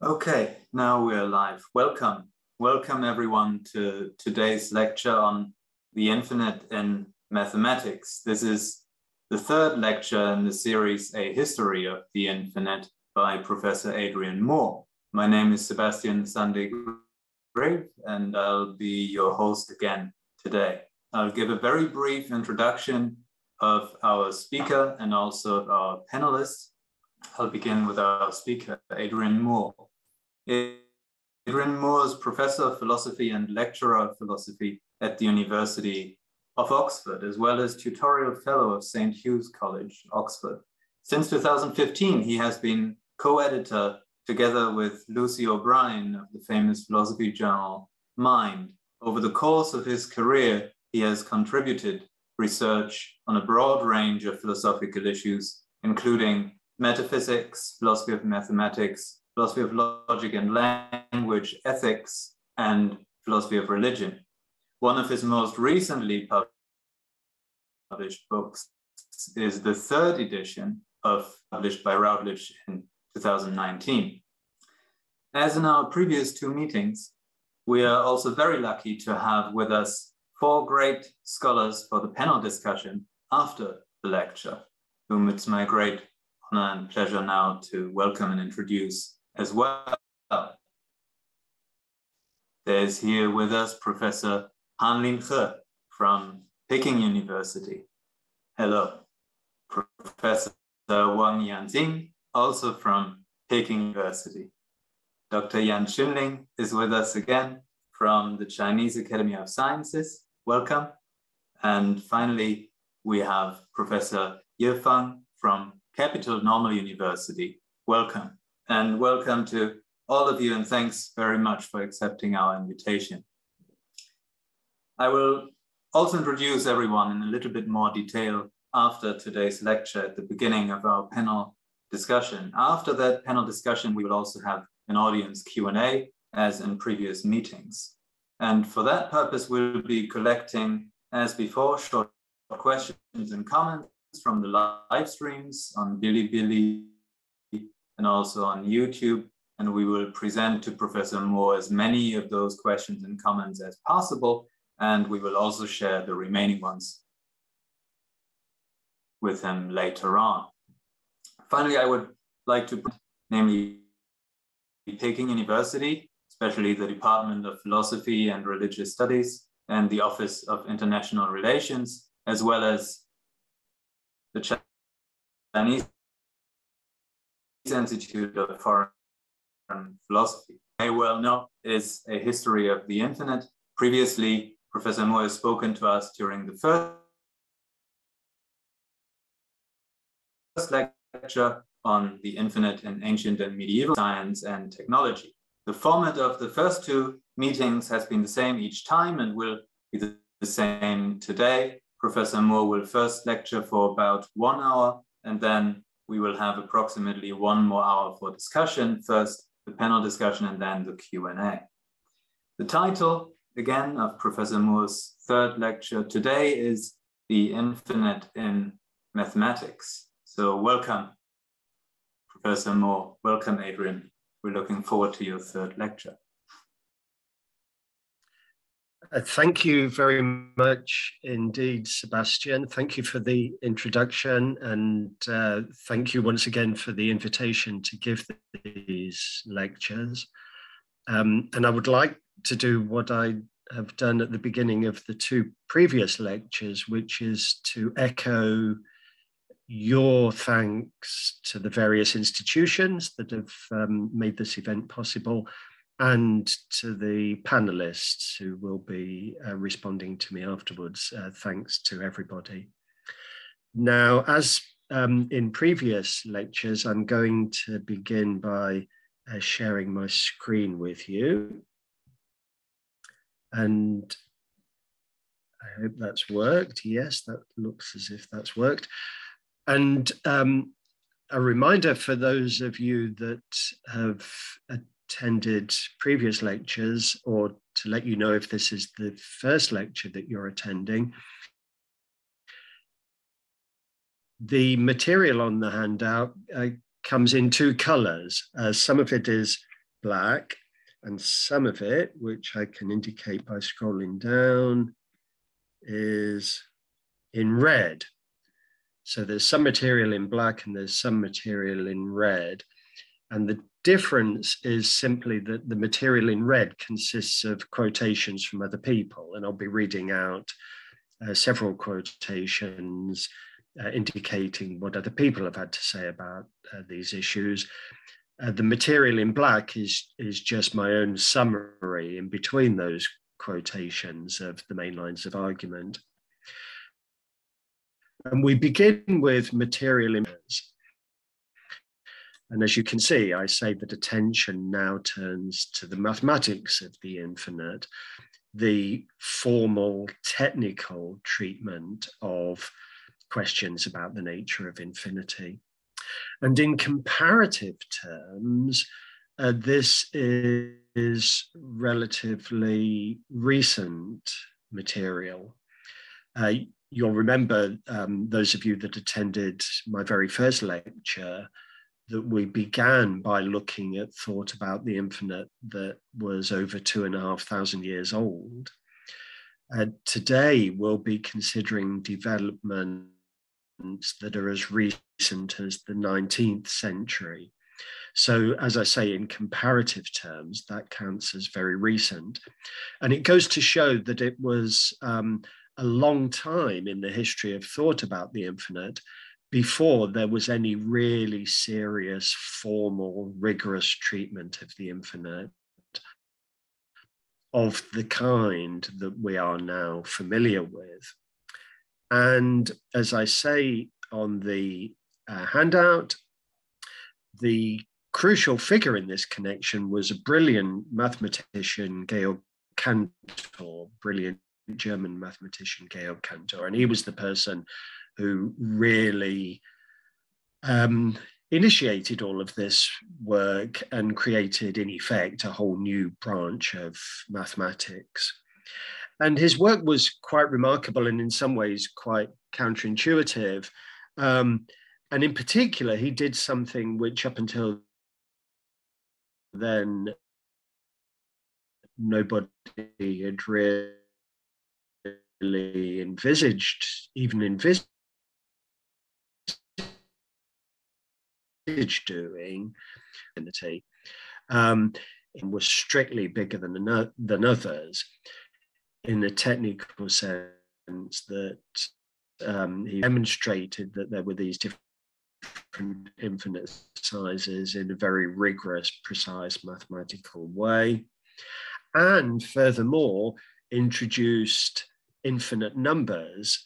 Okay, now we're live. Welcome. Welcome everyone to today's lecture on the infinite in mathematics. This is the third lecture in the series, A History of the Infinite by Professor Adrian Moore. My name is Sebastian Sande-Grave and I'll be your host again today. I'll give a very brief introduction of our speaker and also of our panelists. I'll begin with our speaker, Adrian Moore. Adrian Moore is Professor of Philosophy and Lecturer of Philosophy at the University of Oxford, as well as Tutorial Fellow of St. Hugh's College, Oxford. Since 2015, he has been co-editor together with Lucy O'Brien of the famous philosophy journal, Mind. Over the course of his career, he has contributed research on a broad range of philosophical issues, including metaphysics, philosophy of mathematics, philosophy of logic and language, ethics, and philosophy of religion. One of his most recently published books is the third edition published by Routledge in 2019. As in our previous two meetings, we are also very lucky to have with us four great scholars for the panel discussion after the lecture, whom it's my great honor and pleasure now to welcome and introduce as well. There's here with us Professor Hanlin He from Peking University. Hello. Professor Wang Yanjing, also from Peking University. Dr. Yan Xunling is with us again from the Chinese Academy of Sciences. Welcome. And finally, we have Professor Ye Fang from Capital Normal University. Welcome. And welcome to all of you, and thanks very much for accepting our invitation. I will also introduce everyone in a little bit more detail after today's lecture at the beginning of our panel discussion. After that panel discussion, we will also have an audience Q&A as in previous meetings. And for that purpose, we'll be collecting, as before, short questions and comments from the live streams on Bilibili and also on YouTube, and we will present to Professor Moore as many of those questions and comments as possible, and we will also share the remaining ones with him later on. Finally, I would like to, namely Peking University, especially the Department of Philosophy and Religious Studies and the Office of International Relations, as well as the Chinese Institute of Foreign Philosophy. I well know is A History of the Infinite. Previously, Professor Moore has spoken to us during the first lecture on the infinite in ancient and medieval science and technology. The format of the first two meetings has been the same each time and will be the same today. Professor Moore will first lecture for about 1 hour, and then we will have approximately 1 more hour for discussion. First, the panel discussion, and then the Q&A. The title, again, of Professor Moore's third lecture today is The Infinite in Mathematics. So welcome, Professor Moore. Welcome, Adrian. We're looking forward to your third lecture. Thank you very much indeed, Sebastian. Thank you for the introduction, and thank you once again for the invitation to give these lectures. And I would like to do what I have done at the beginning of the two previous lectures, which is to echo your thanks to the various institutions that have made this event possible, and to the panelists who will be responding to me afterwards. Thanks to everybody. Now, as in previous lectures, I'm going to begin by sharing my screen with you. And I hope that's worked. Yes, that looks as if that's worked. And a reminder for those of you that have attended previous lectures, or to let you know if this is the first lecture that you're attending, the material on the handout comes in two colors. Some of it is black, and some of it, which I can indicate by scrolling down, is in red. So there's some material in black and there's some material in red. And the difference is simply that the material in red consists of quotations from other people. And I'll be reading out several quotations indicating what other people have had to say about these issues. The material in black is just my own summary in between those quotations of the main lines of argument. And we begin with material images. And as you can see, I say that attention now turns to the mathematics of the infinite, the formal technical treatment of questions about the nature of infinity. And in comparative terms, this is relatively recent material. You'll remember, those of you that attended my very first lecture, that we began by looking at thought about the infinite that was over 2,500 years old. Today, we'll be considering developments that are as recent as the 19th century. So, as I say, in comparative terms, that counts as very recent. And it goes to show that it was a long time in the history of thought about the infinite before there was any really serious, formal, rigorous treatment of the infinite of the kind that we are now familiar with. And as I say on the handout, the crucial figure in this connection was a brilliant mathematician, Georg Cantor, brilliant German mathematician, Georg Cantor. And he was the person who really initiated all of this work and created, in effect, a whole new branch of mathematics. And his work was quite remarkable and in some ways quite counterintuitive. And in particular, he did something which up until then nobody had really envisaged doing. It was strictly bigger than others in the technical sense that he demonstrated that there were these different infinite sizes in a very rigorous, precise mathematical way, and furthermore introduced infinite numbers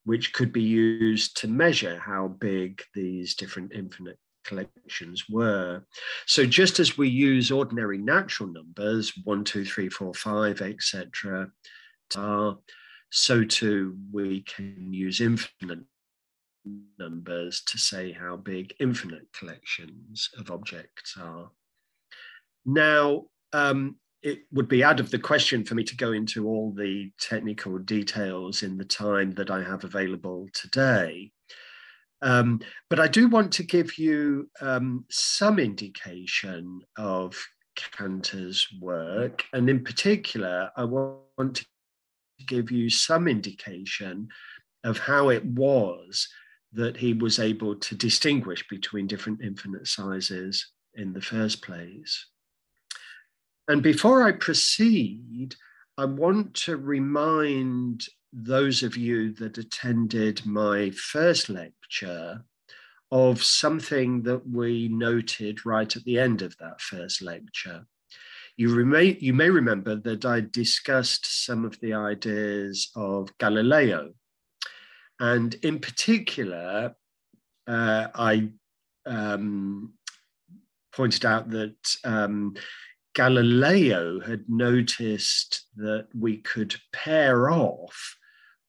which could be used to measure how big these different infinite collections were. So just as we use ordinary natural numbers, 1, 2, 3, 4, 5, etc., so too we can use infinite numbers to say how big infinite collections of objects are. Now, it would be out of the question for me to go into all the technical details in the time that I have available today. But I do want to give you some indication of Cantor's work. And in particular, I want to give you some indication of how it was that he was able to distinguish between different infinite sizes in the first place. And before I proceed, I want to remind those of you that attended my first lecture of something that we noted right at the end of that first lecture. You may remember that I discussed some of the ideas of Galileo. And in particular, I pointed out that Galileo had noticed that we could pair off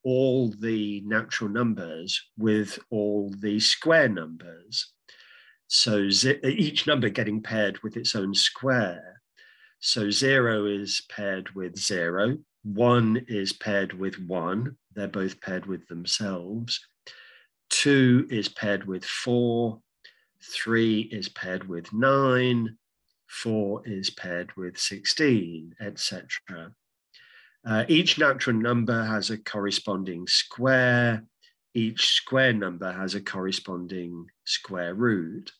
all the natural numbers with all the square numbers. So each number getting paired with its own square. So 0 is paired with 0, 1 is paired with 1, they're both paired with themselves. 2 is paired with 4, 3 is paired with 9, 4 is paired with 16, etc. Each natural number has a corresponding square. Each square number has a corresponding square root.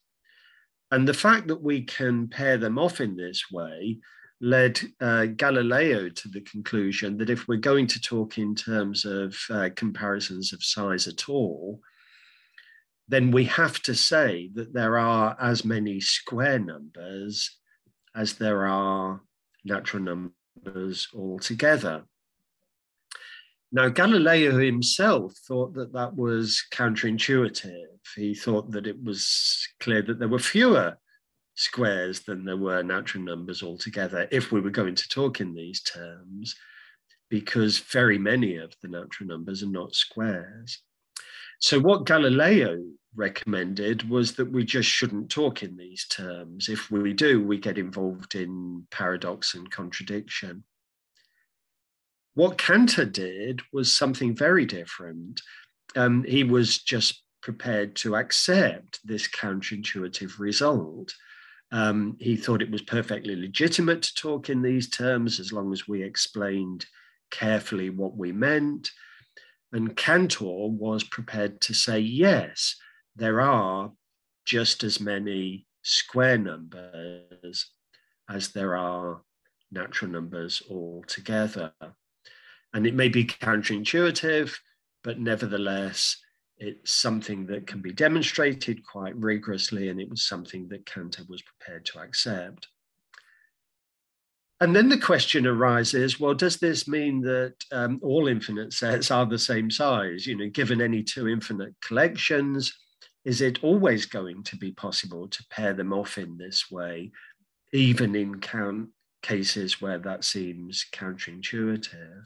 And the fact that we can pair them off in this way led Galileo to the conclusion that if we're going to talk in terms of comparisons of size at all, then we have to say that there are as many square numbers as there are natural numbers altogether. Now, Galileo himself thought that that was counterintuitive. He thought that it was clear that there were fewer squares than there were natural numbers altogether if we were going to talk in these terms, because very many of the natural numbers are not squares. So what Galileo recommended was that we just shouldn't talk in these terms. If we do, we get involved in paradox and contradiction. What Cantor did was something very different. He was just prepared to accept this counterintuitive result. He thought it was perfectly legitimate to talk in these terms as long as we explained carefully what we meant. And Cantor was prepared to say, yes, there are just as many square numbers as there are natural numbers altogether. And it may be counterintuitive, but nevertheless, it's something that can be demonstrated quite rigorously, and it was something that Cantor was prepared to accept. And then the question arises, well, does this mean that all infinite sets are the same size? You know, given any two infinite collections, is it always going to be possible to pair them off in this way, even in cases where that seems counterintuitive?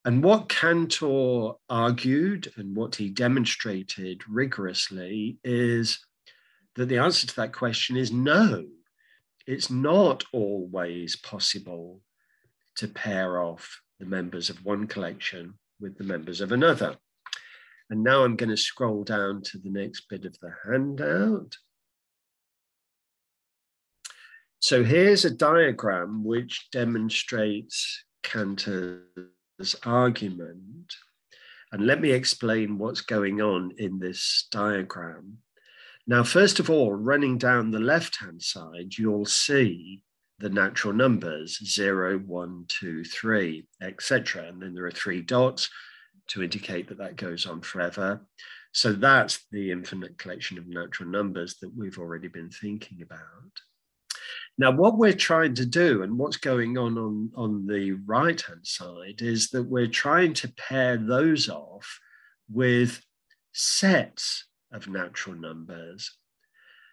And what Cantor argued and what he demonstrated rigorously is that the answer to that question is no. It's not always possible to pair off the members of one collection with the members of another. And now I'm going to scroll down to the next bit of the handout. So here's a diagram which demonstrates Cantor's argument. And let me explain what's going on in this diagram. Now, first of all, running down the left-hand side, you'll see the natural numbers 0, 1, 2, 3, etc. And then there are 3 dots to indicate that that goes on forever. So that's the infinite collection of natural numbers that we've already been thinking about. Now, what we're trying to do and what's going on the right-hand side is that we're trying to pair those off with sets of natural numbers.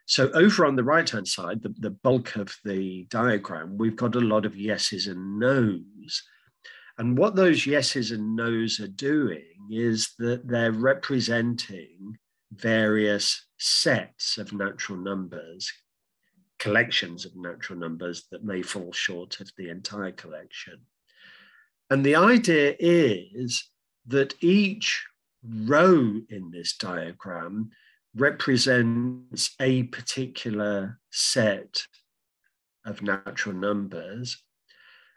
So over on the right-hand side, the bulk of the diagram, we've got a lot of yeses and nos. And what those yeses and nos are doing is that they're representing various sets of natural numbers, collections of natural numbers that may fall short of the entire collection. And the idea is that each row in this diagram represents a particular set of natural numbers.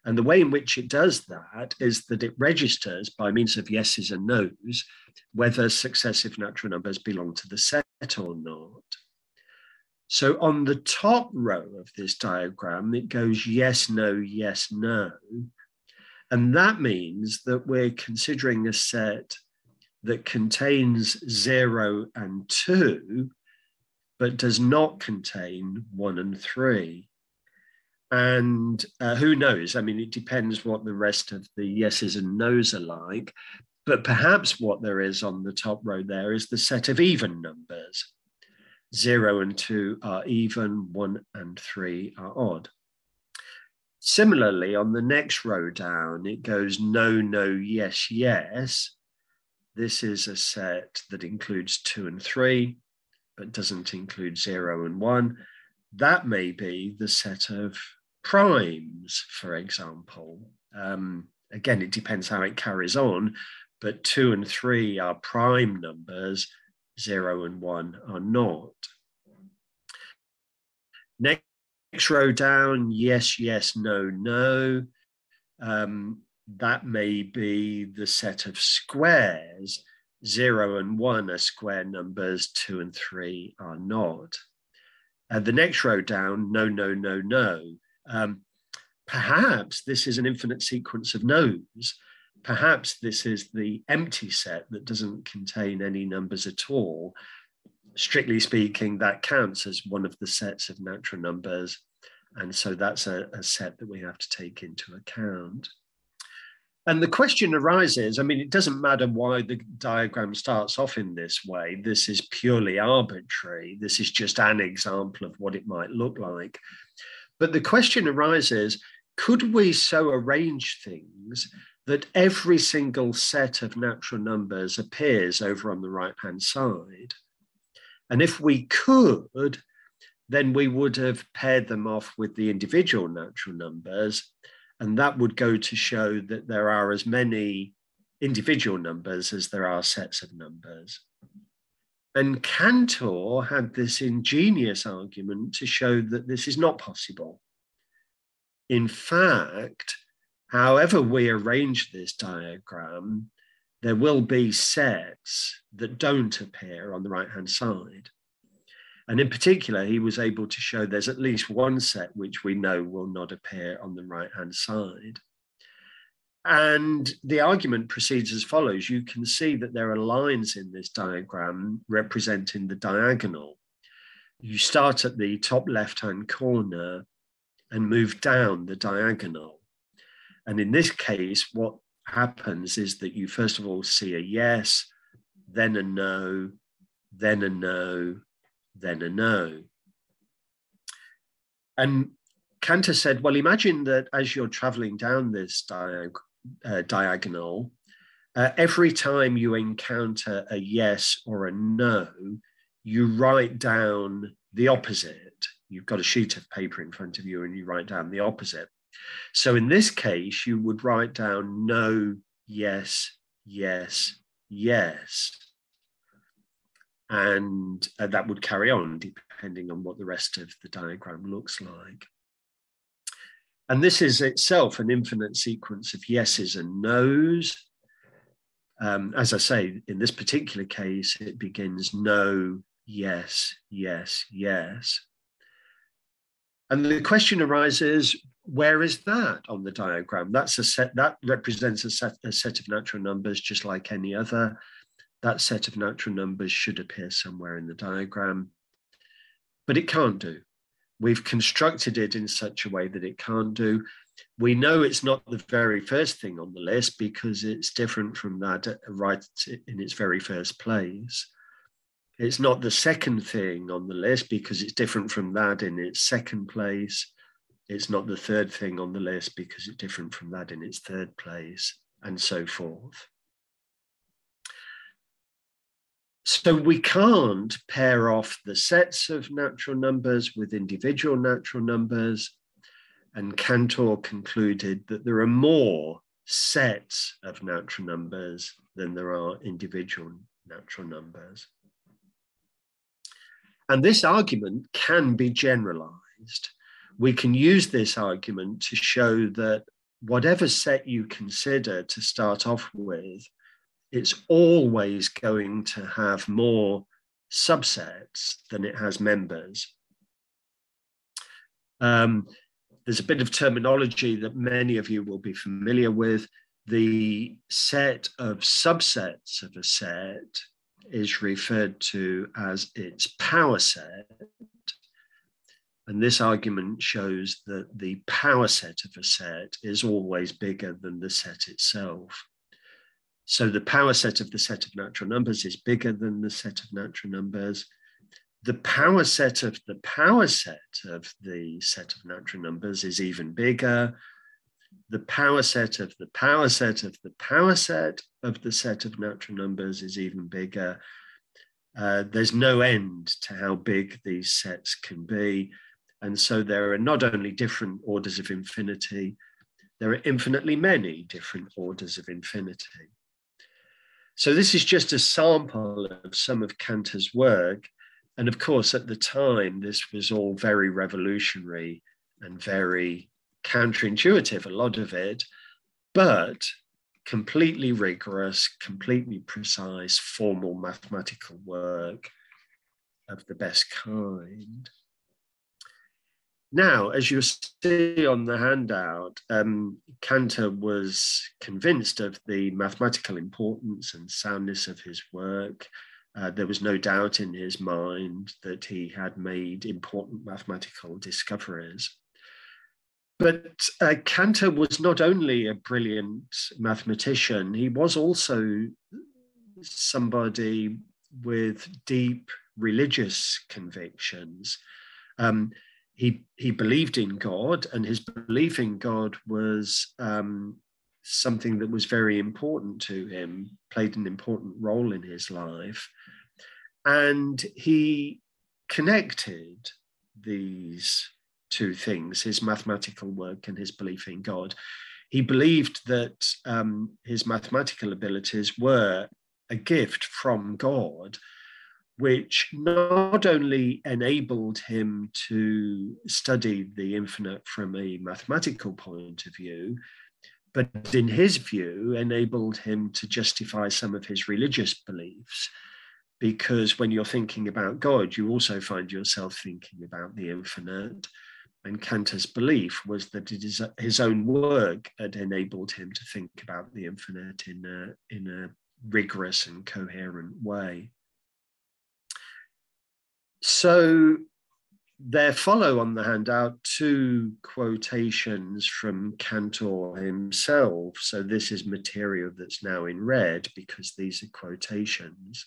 And the way in which it does that is that it registers by means of yeses and nos whether successive natural numbers belong to the set or not. So on the top row of this diagram, it goes yes, no, yes, no. And that means that we're considering a set that contains 0 and 2, but does not contain 1 and 3. And who knows? I mean, it depends what the rest of the yeses and nos are like, but perhaps what there is on the top row there is the set of even numbers. 0 and 2 are even, 1 and 3 are odd. Similarly, on the next row down, it goes no, no, yes, yes. This is a set that includes 2 and 3, but doesn't include 0 and 1. That may be the set of primes, for example. Again, it depends how it carries on, but 2 and 3 are prime numbers, 0 and 1 are not. Next next row down, yes, yes, no, no. That may be the set of squares. 0 and 1 are square numbers, 2 and 3 are not. The next row down, no, no, no, no. Perhaps this is an infinite sequence of no's. Perhaps this is the empty set that doesn't contain any numbers at all. Strictly speaking, that counts as one of the sets of natural numbers. And so that's a set that we have to take into account. And the question arises, I mean, it doesn't matter why the diagram starts off in this way. This is purely arbitrary. This is just an example of what it might look like. But the question arises, could we so arrange things that every single set of natural numbers appears over on the right-hand side? And if we could, then we would have paired them off with the individual natural numbers. And that would go to show that there are as many individual numbers as there are sets of numbers. And Cantor had this ingenious argument to show that this is not possible. In fact, however we arrange this diagram, there will be sets that don't appear on the right-hand side. And in particular, he was able to show there's at least one set which we know will not appear on the right-hand side. And the argument proceeds as follows. You can see that there are lines in this diagram representing the diagonal. You start at the top left-hand corner and move down the diagonal. And in this case, what happens is that you first of all see a yes, then a no, then a no, then a no. And Cantor said, well, imagine that as you're traveling down this diagonal, every time you encounter a yes or a no, you write down the opposite. You've got a sheet of paper in front of you and you write down the opposite. So in this case, you would write down no, yes, yes, yes. And that would carry on depending on what the rest of the diagram looks like. And this is itself an infinite sequence of yeses and nos. As I say, in this particular case, it begins no, yes, yes, yes. And the question arises, where is that on the diagram? That's a set that represents a set of natural numbers just like any other. That set of natural numbers should appear somewhere in the diagram, but it can't do. We've constructed it in such a way that it can't do. We know it's not the very first thing on the list because it's different from that right in its very first place. It's not the second thing on the list because it's different from that in its second place. It's not the third thing on the list because it's different from that in its third place, and so forth. So we can't pair off the sets of natural numbers with individual natural numbers. And Cantor concluded that there are more sets of natural numbers than there are individual natural numbers. And this argument can be generalized. We can use this argument to show that whatever set you consider to start off with, it's always going to have more subsets than it has members. There's a bit of terminology that many of you will be familiar with. The set of subsets of a set is referred to as its power set. And this argument shows that the power set of a set is always bigger than the set itself. So the power set of the set of natural numbers is bigger than the set of natural numbers. The power set of the power set of the set of natural numbers is even bigger. The power set of the power set of the power set of the set of natural numbers is even bigger. There's no end to how big these sets can be. And so there are not only different orders of infinity, there are infinitely many different orders of infinity. So this is just a sample of some of Cantor's work. And of course, at the time, this was all very revolutionary and very counterintuitive, a lot of it, but completely rigorous, completely precise, formal mathematical work of the best kind. Now, as you see on the handout, Cantor was convinced of the mathematical importance and soundness of his work. There was no doubt in his mind that he had made important mathematical discoveries. But Cantor was not only a brilliant mathematician, he was also somebody with deep religious convictions. He believed in God, and his belief in God was something that was very important to him, played an important role in his life. And he connected these two things, his mathematical work and his belief in God. He believed that his mathematical abilities were a gift from God, which not only enabled him to study the infinite from a mathematical point of view, but in his view, enabled him to justify some of his religious beliefs. Because when you're thinking about God, you also find yourself thinking about the infinite. And Cantor's belief was that it is his own work had enabled him to think about the infinite in a rigorous and coherent way. So there follow on the handout two quotations from Cantor himself. So this is material that's now in red because these are quotations.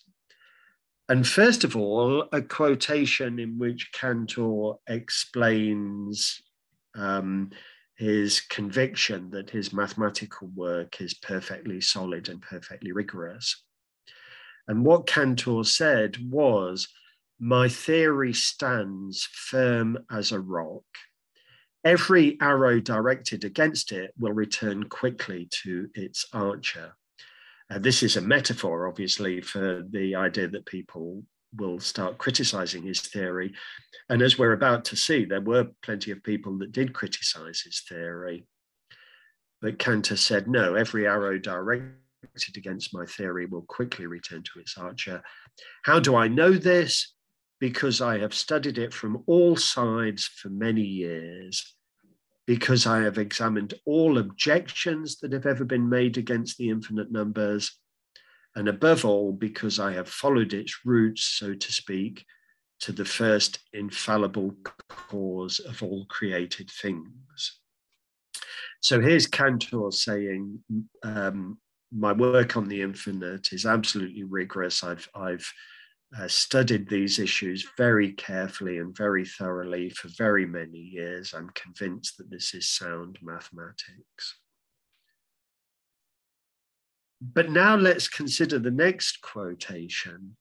And first of all, a quotation in which Cantor explains his conviction that his mathematical work is perfectly solid and perfectly rigorous. And what Cantor said was, "My theory stands firm as a rock. Every arrow directed against it will return quickly to its archer." This is a metaphor, obviously, for the idea that people will start criticizing his theory. And as we're about to see, there were plenty of people that did criticize his theory. But Cantor said, no, every arrow directed against my theory will quickly return to its archer. How do I know this? Because I have studied it from all sides for many years, because I have examined all objections that have ever been made against the infinite numbers, and above all, because I have followed its roots, so to speak, to the first infallible cause of all created things. So here's Cantor saying, my work on the infinite is absolutely rigorous. I've studied these issues very carefully and very thoroughly for very many years. I'm convinced that this is sound mathematics. But now let's consider the next quotation.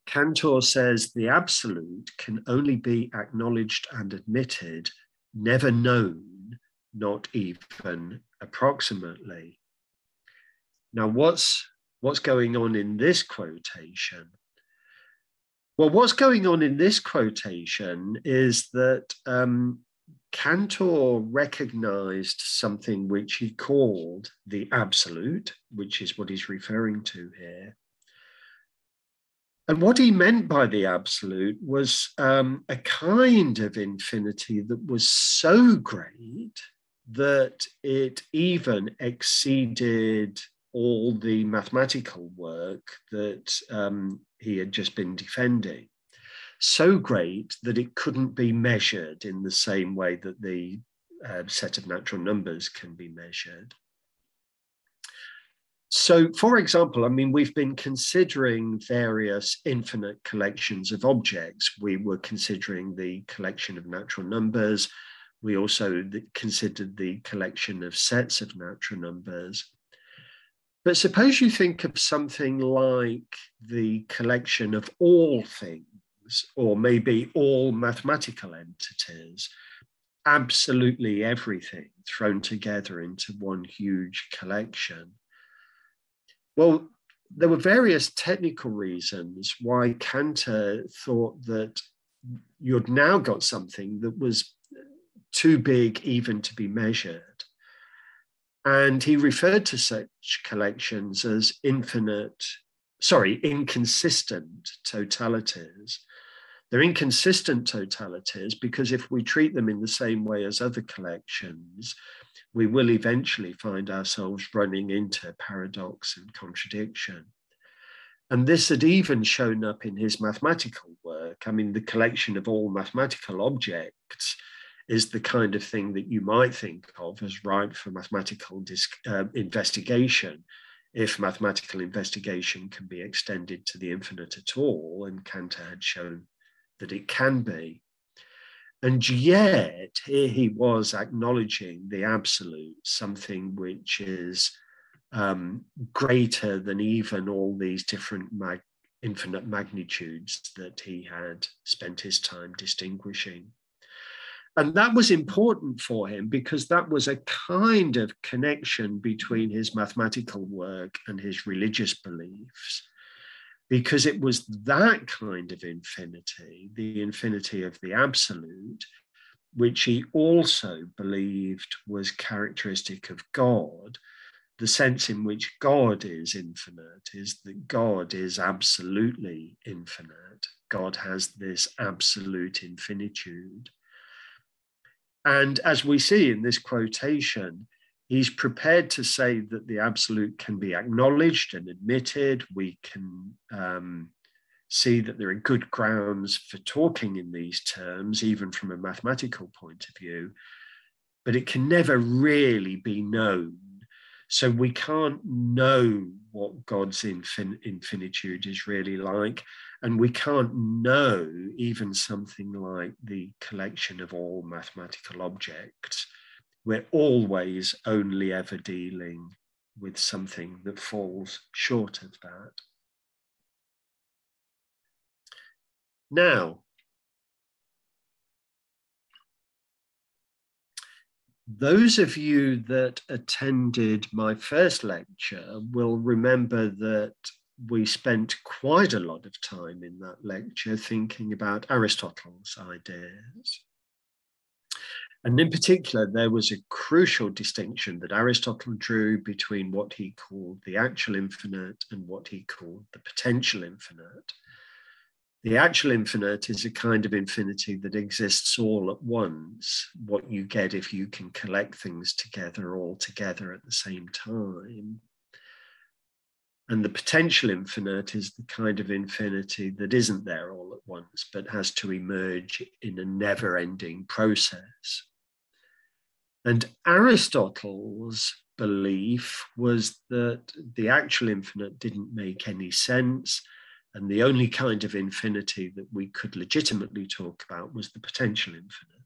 Cantor says, the absolute can only be acknowledged and admitted, never known, not even approximately. Now, what's going on in this quotation? Well, what's going on in this quotation is that Cantor recognized something which he called the absolute, which is what he's referring to here. And what he meant by the absolute was a kind of infinity that was so great that it even exceeded all the mathematical work that he had just been defending. So great that it couldn't be measured in the same way that the set of natural numbers can be measured. So, for example, I mean, we've been considering various infinite collections of objects. We were considering the collection of natural numbers. We also considered the collection of sets of natural numbers. But suppose you think of something like the collection of all things, or maybe all mathematical entities, absolutely everything thrown together into one huge collection. Well, there were various technical reasons why Cantor thought that you'd now got something that was too big even to be measured. And he referred to such collections as inconsistent totalities. They're inconsistent totalities because if we treat them in the same way as other collections, we will eventually find ourselves running into paradox and contradiction. And this had even shown up in his mathematical work. I mean, the collection of all mathematical objects is the kind of thing that you might think of as ripe for mathematical investigation, if mathematical investigation can be extended to the infinite at all, and Cantor had shown that it can be. And yet, here he was acknowledging the absolute, something which is greater than even all these different infinite magnitudes that he had spent his time distinguishing. And that was important for him because that was a kind of connection between his mathematical work and his religious beliefs, because it was that kind of infinity, the infinity of the absolute, which he also believed was characteristic of God. The sense in which God is infinite is that God is absolutely infinite. God has this absolute infinitude. And as we see in this quotation, he's prepared to say that the absolute can be acknowledged and admitted. We can see that there are good grounds for talking in these terms, even from a mathematical point of view, but it can never really be known. So we can't know what God's infinitude is really like, and we can't know even something like the collection of all mathematical objects. We're always only ever dealing with something that falls short of that. Now, those of you that attended my first lecture will remember that we spent quite a lot of time in that lecture thinking about Aristotle's ideas. And in particular, there was a crucial distinction that Aristotle drew between what he called the actual infinite and what he called the potential infinite. The actual infinite is a kind of infinity that exists all at once, what you get if you can collect things together all together at the same time. And the potential infinite is the kind of infinity that isn't there all at once, but has to emerge in a never-ending process. And Aristotle's belief was that the actual infinite didn't make any sense, and the only kind of infinity that we could legitimately talk about was the potential infinite.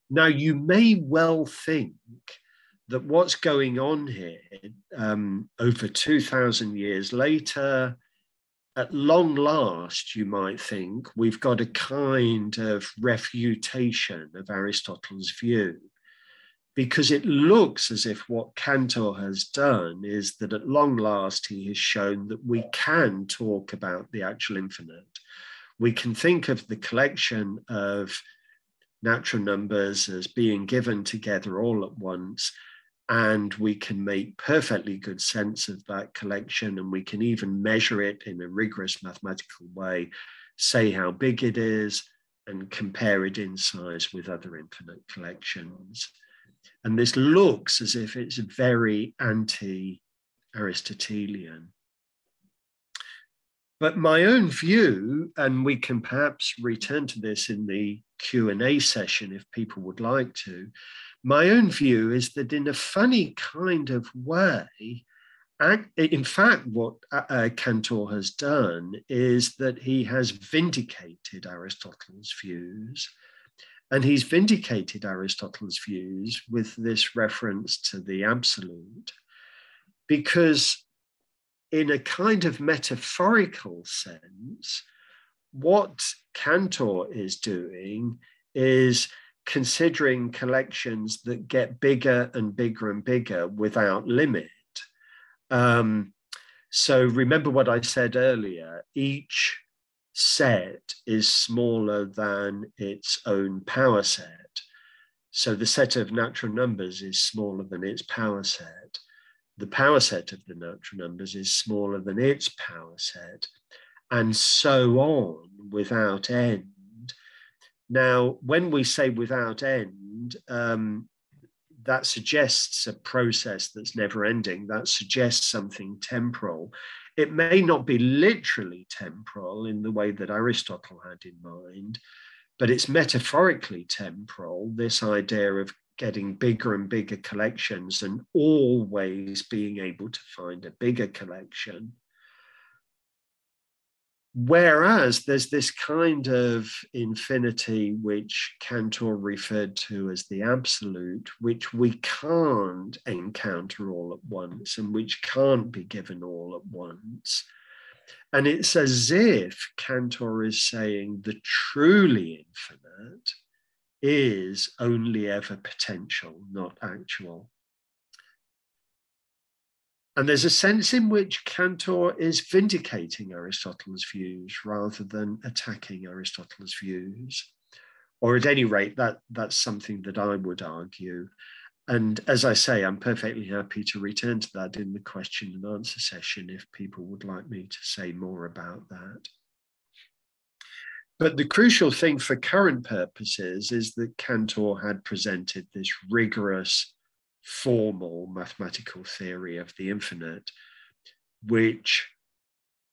Now, you may well think that what's going on here over 2,000 years later, at long last, you might think, we've got a kind of refutation of Aristotle's view, because it looks as if what Cantor has done is that at long last, he has shown that we can talk about the actual infinite. We can think of the collection of natural numbers as being given together all at once, and we can make perfectly good sense of that collection, and we can even measure it in a rigorous mathematical way, say how big it is, and compare it in size with other infinite collections. And this looks as if it's very anti-Aristotelian. But my own view, and we can perhaps return to this in the Q&A session if people would like to, my own view is that in a funny kind of way, in fact, what Cantor has done is that he has vindicated Aristotle's views. And he's vindicated Aristotle's views with this reference to the absolute, because in a kind of metaphorical sense, what Cantor is doing is considering collections that get bigger and bigger and bigger without limit. So remember what I said earlier, each set is smaller than its own power set. So the set of natural numbers is smaller than its power set. The power set of the natural numbers is smaller than its power set, and so on without end. Now, when we say without end, that suggests a process that's never ending. That suggests something temporal. It may not be literally temporal in the way that Aristotle had in mind, but it's metaphorically temporal, this idea of getting bigger and bigger collections and always being able to find a bigger collection. Whereas there's this kind of infinity which Cantor referred to as the absolute, which we can't encounter all at once and which can't be given all at once. And it's as if Cantor is saying the truly infinite is only ever potential, not actual. And there's a sense in which Cantor is vindicating Aristotle's views rather than attacking Aristotle's views. Or at any rate, that's something that I would argue. And as I say, I'm perfectly happy to return to that in the question and answer session if people would like me to say more about that. But the crucial thing for current purposes is that Cantor had presented this rigorous, formal mathematical theory of the infinite, which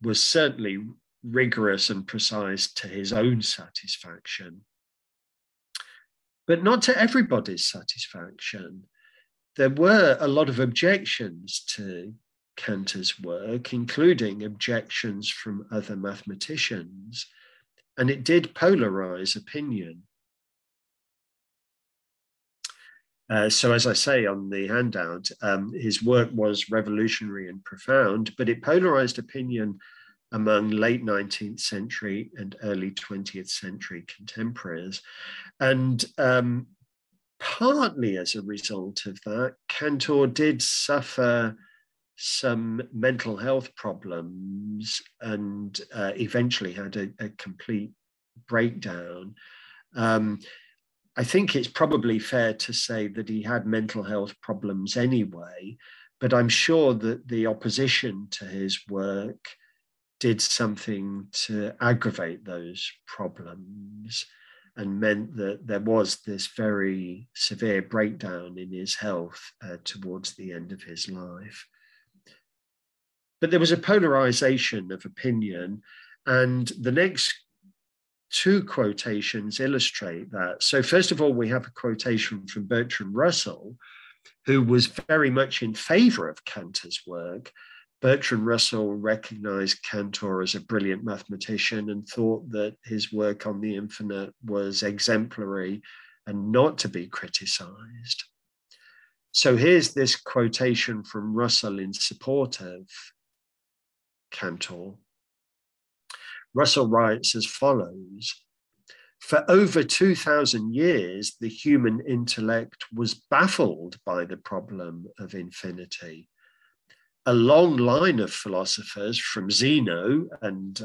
was certainly rigorous and precise to his own satisfaction, but not to everybody's satisfaction. There were a lot of objections to Cantor's work, including objections from other mathematicians, and it did polarize opinion. So as I say on the handout, his work was revolutionary and profound, but it polarized opinion among late 19th century and early 20th century contemporaries. And partly as a result of that, Cantor did suffer some mental health problems and eventually had a complete breakdown. I think it's probably fair to say that he had mental health problems anyway, but I'm sure that the opposition to his work did something to aggravate those problems and meant that there was this very severe breakdown in his health towards the end of his life. But there was a polarization of opinion, and the next two quotations illustrate that. So first of all, we have a quotation from Bertrand Russell, who was very much in favor of Cantor's work. Bertrand Russell recognized Cantor as a brilliant mathematician and thought that his work on the infinite was exemplary and not to be criticized. So here's this quotation from Russell in support of Cantor. Russell writes as follows: "For over 2,000 years, the human intellect was baffled by the problem of infinity. A long line of philosophers from Zeno," and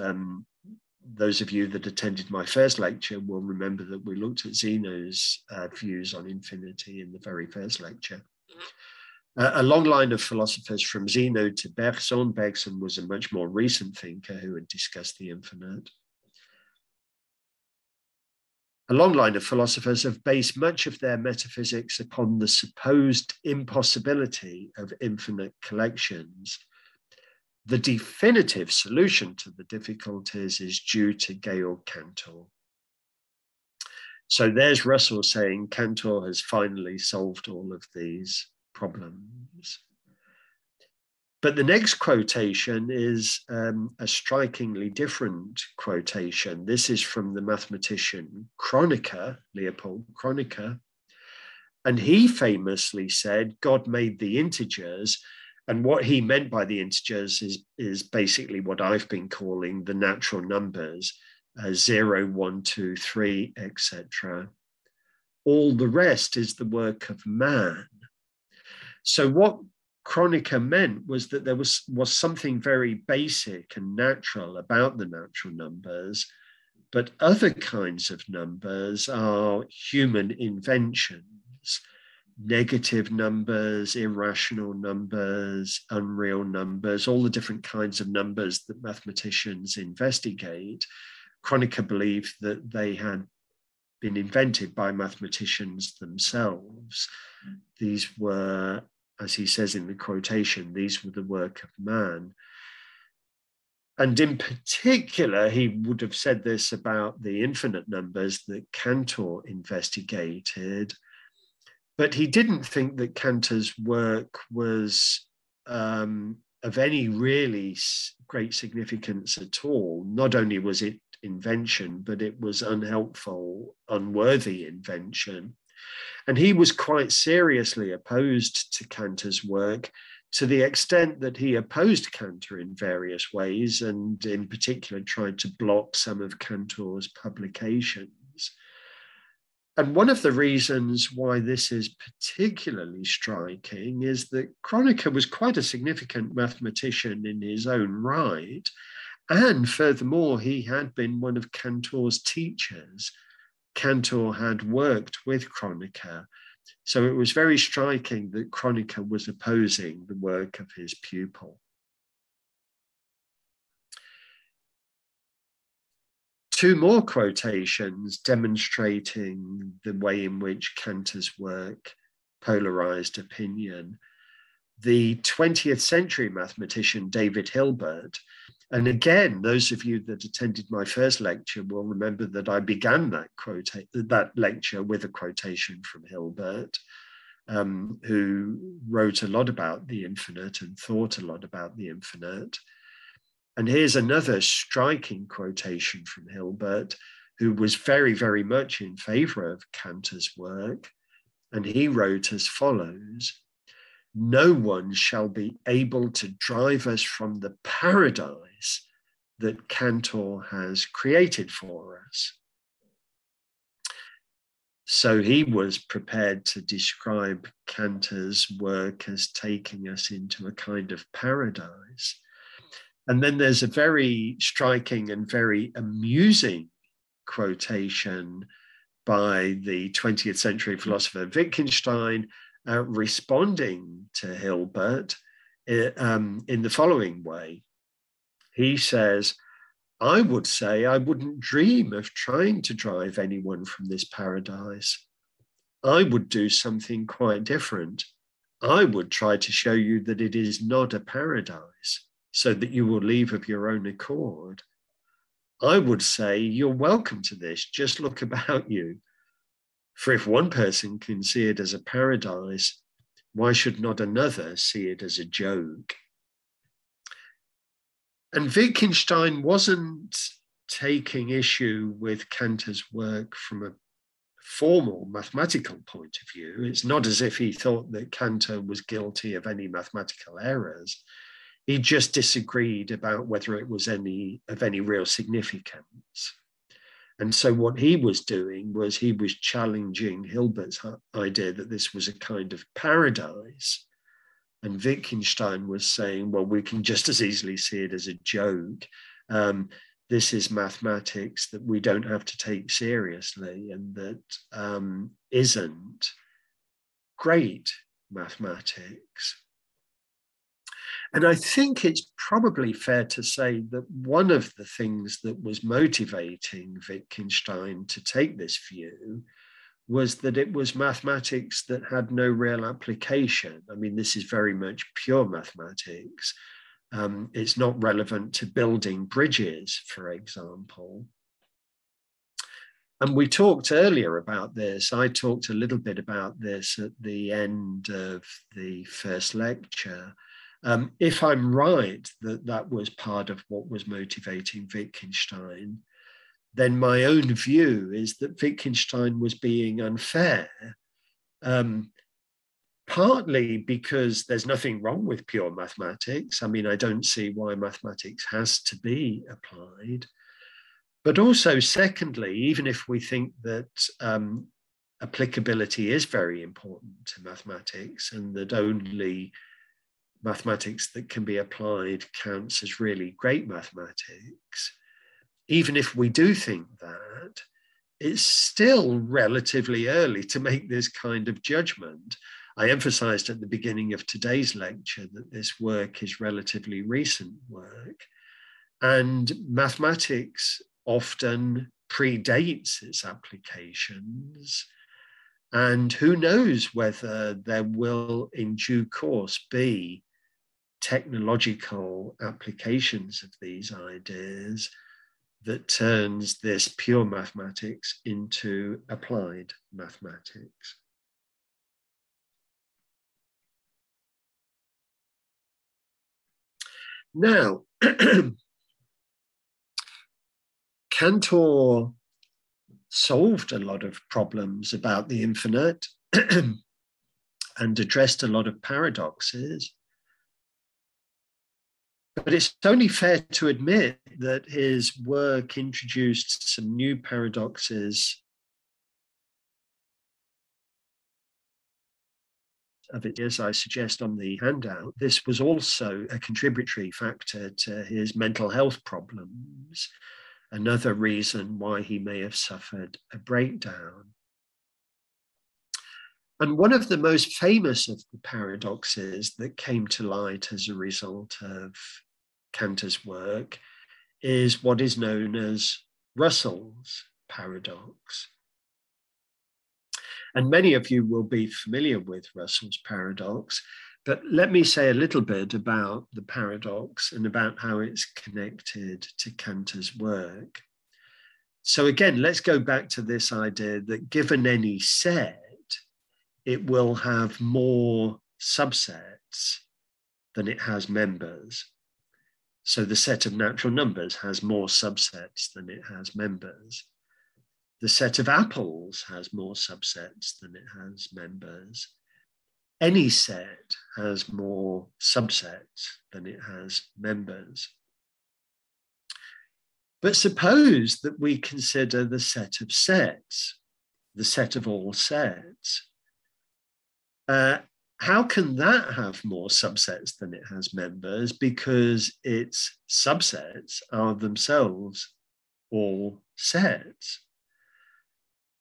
those of you that attended my first lecture will remember that we looked at Zeno's views on infinity in the very first lecture. A long line of philosophers from Zeno to Bergson. Bergson was a much more recent thinker who had discussed the infinite. A long line of philosophers have based much of their metaphysics upon the supposed impossibility of infinite collections. The definitive solution to the difficulties is due to Georg Cantor." So there's Russell saying Cantor has finally solved all of these problems. But the next quotation is a strikingly different quotation. This is from the mathematician Kronecker, Leopold Kronecker. And he famously said, God made the integers. And what he meant by the integers is basically what I've been calling the natural numbers, 0, 1, 2, 3, etc. All the rest is the work of man. So what Kronecker meant was that there was something very basic and natural about the natural numbers, but other kinds of numbers are human inventions. Negative numbers, irrational numbers, unreal numbers, all the different kinds of numbers that mathematicians investigate. Kronecker believed that they had been invented by mathematicians themselves. These were, as he says in the quotation, these were the work of man. And in particular, he would have said this about the infinite numbers that Cantor investigated, but he didn't think that Cantor's work was of any really great significance at all. Not only was it invention, but it was unhelpful, unworthy invention. And he was quite seriously opposed to Cantor's work, to the extent that he opposed Cantor in various ways, and in particular tried to block some of Cantor's publications. And one of the reasons why this is particularly striking is that Kronecker was quite a significant mathematician in his own right. And furthermore, he had been one of Cantor's teachers. Cantor had worked with Kronecker. So it was very striking that Kronecker was opposing the work of his pupil. Two more quotations demonstrating the way in which Cantor's work polarized opinion. The 20th century mathematician David Hilbert, and again, those of you that attended my first lecture will remember that I began that lecture with a quotation from Hilbert, who wrote a lot about the infinite and thought a lot about the infinite. And here's another striking quotation from Hilbert, who was very, very much in favor of Cantor's work. And he wrote as follows: "No one shall be able to drive us from the paradise that Cantor has created for us." So he was prepared to describe Cantor's work as taking us into a kind of paradise. And then there's a very striking and very amusing quotation by the 20th century philosopher Wittgenstein, responding to Hilbert in the following way. He says, "I would say I wouldn't dream of trying to drive anyone from this paradise. I would do something quite different. I would try to show you that it is not a paradise, so that you will leave of your own accord. I would say, you're welcome to this, just look about you. For if one person can see it as a paradise, why should not another see it as a joke?" And Wittgenstein wasn't taking issue with Cantor's work from a formal mathematical point of view. It's not as if he thought that Cantor was guilty of any mathematical errors. He just disagreed about whether it was of any real significance. And so what he was doing was he was challenging Hilbert's idea that this was a kind of paradise. And Wittgenstein was saying, well, we can just as easily see it as a joke. This is mathematics that we don't have to take seriously, and that isn't great mathematics. And I think it's probably fair to say that one of the things that was motivating Wittgenstein to take this view was that it was mathematics that had no real application. I mean, this is very much pure mathematics. It's not relevant to building bridges, for example. And we talked earlier about this. I talked a little bit about this at the end of the first lecture. If I'm right that that was part of what was motivating Wittgenstein, then my own view is that Wittgenstein was being unfair, partly because there's nothing wrong with pure mathematics. I mean, I don't see why mathematics has to be applied. But also, secondly, even if we think that applicability is very important to mathematics and that only mathematics that can be applied counts as really great mathematics, even if we do think that, it's still relatively early to make this kind of judgment. I emphasized at the beginning of today's lecture that this work is relatively recent work, and mathematics often predates its applications. And who knows whether there will in due course be technological applications of these ideas that turns this pure mathematics into applied mathematics. Now, Cantor solved a lot of problems about the infinite and addressed a lot of paradoxes. But it's only fair to admit that his work introduced some new paradoxes of it, as I suggest on the handout. This was also a contributory factor to his mental health problems, another reason why he may have suffered a breakdown. And one of the most famous of the paradoxes that came to light as a result of Cantor's work is what is known as Russell's paradox. And many of you will be familiar with Russell's paradox, but let me say a little bit about the paradox and about how it's connected to Cantor's work. So again, let's go back to this idea that given any set, it will have more subsets than it has members. So the set of natural numbers has more subsets than it has members. The set of apples has more subsets than it has members. Any set has more subsets than it has members. But suppose that we consider the set of sets, the set of all sets. How can that have more subsets than it has members? Because its subsets are themselves all sets.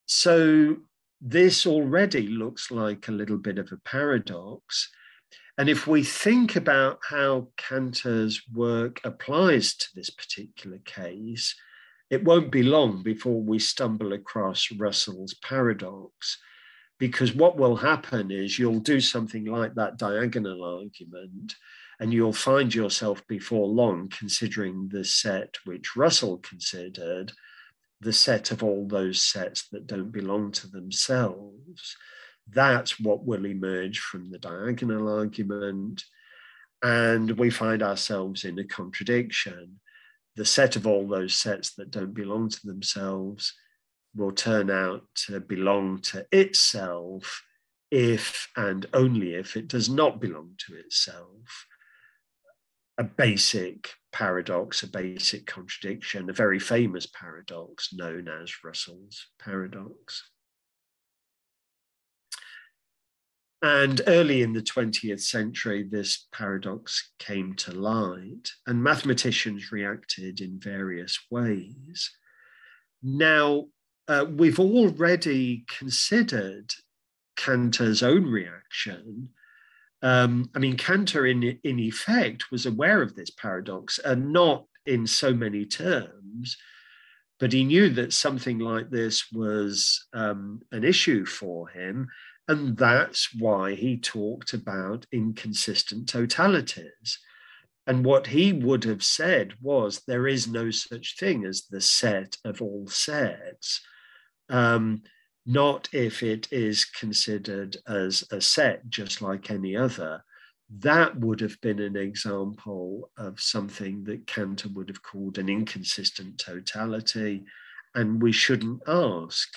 So this already looks like a little bit of a paradox. And if we think about how Cantor's work applies to this particular case, it won't be long before we stumble across Russell's paradox. Because what will happen is you'll do something like that diagonal argument, and you'll find yourself before long considering the set which Russell considered, the set of all those sets that don't belong to themselves. That's what will emerge from the diagonal argument. And we find ourselves in a contradiction. The set of all those sets that don't belong to themselves will turn out to belong to itself if and only if it does not belong to itself. A basic paradox, a basic contradiction, a very famous paradox known as Russell's paradox. And early in the 20th century, this paradox came to light, and mathematicians reacted in various ways. Now, we've already considered Cantor's own reaction. Cantor in effect was aware of this paradox, and not in so many terms, but he knew that something like this was an issue for him, and that's why he talked about inconsistent totalities. And what he would have said was, there is no such thing as the set of all sets. Not if it is considered as a set, just like any other. That would have been an example of something that Cantor would have called an inconsistent totality, and we shouldn't ask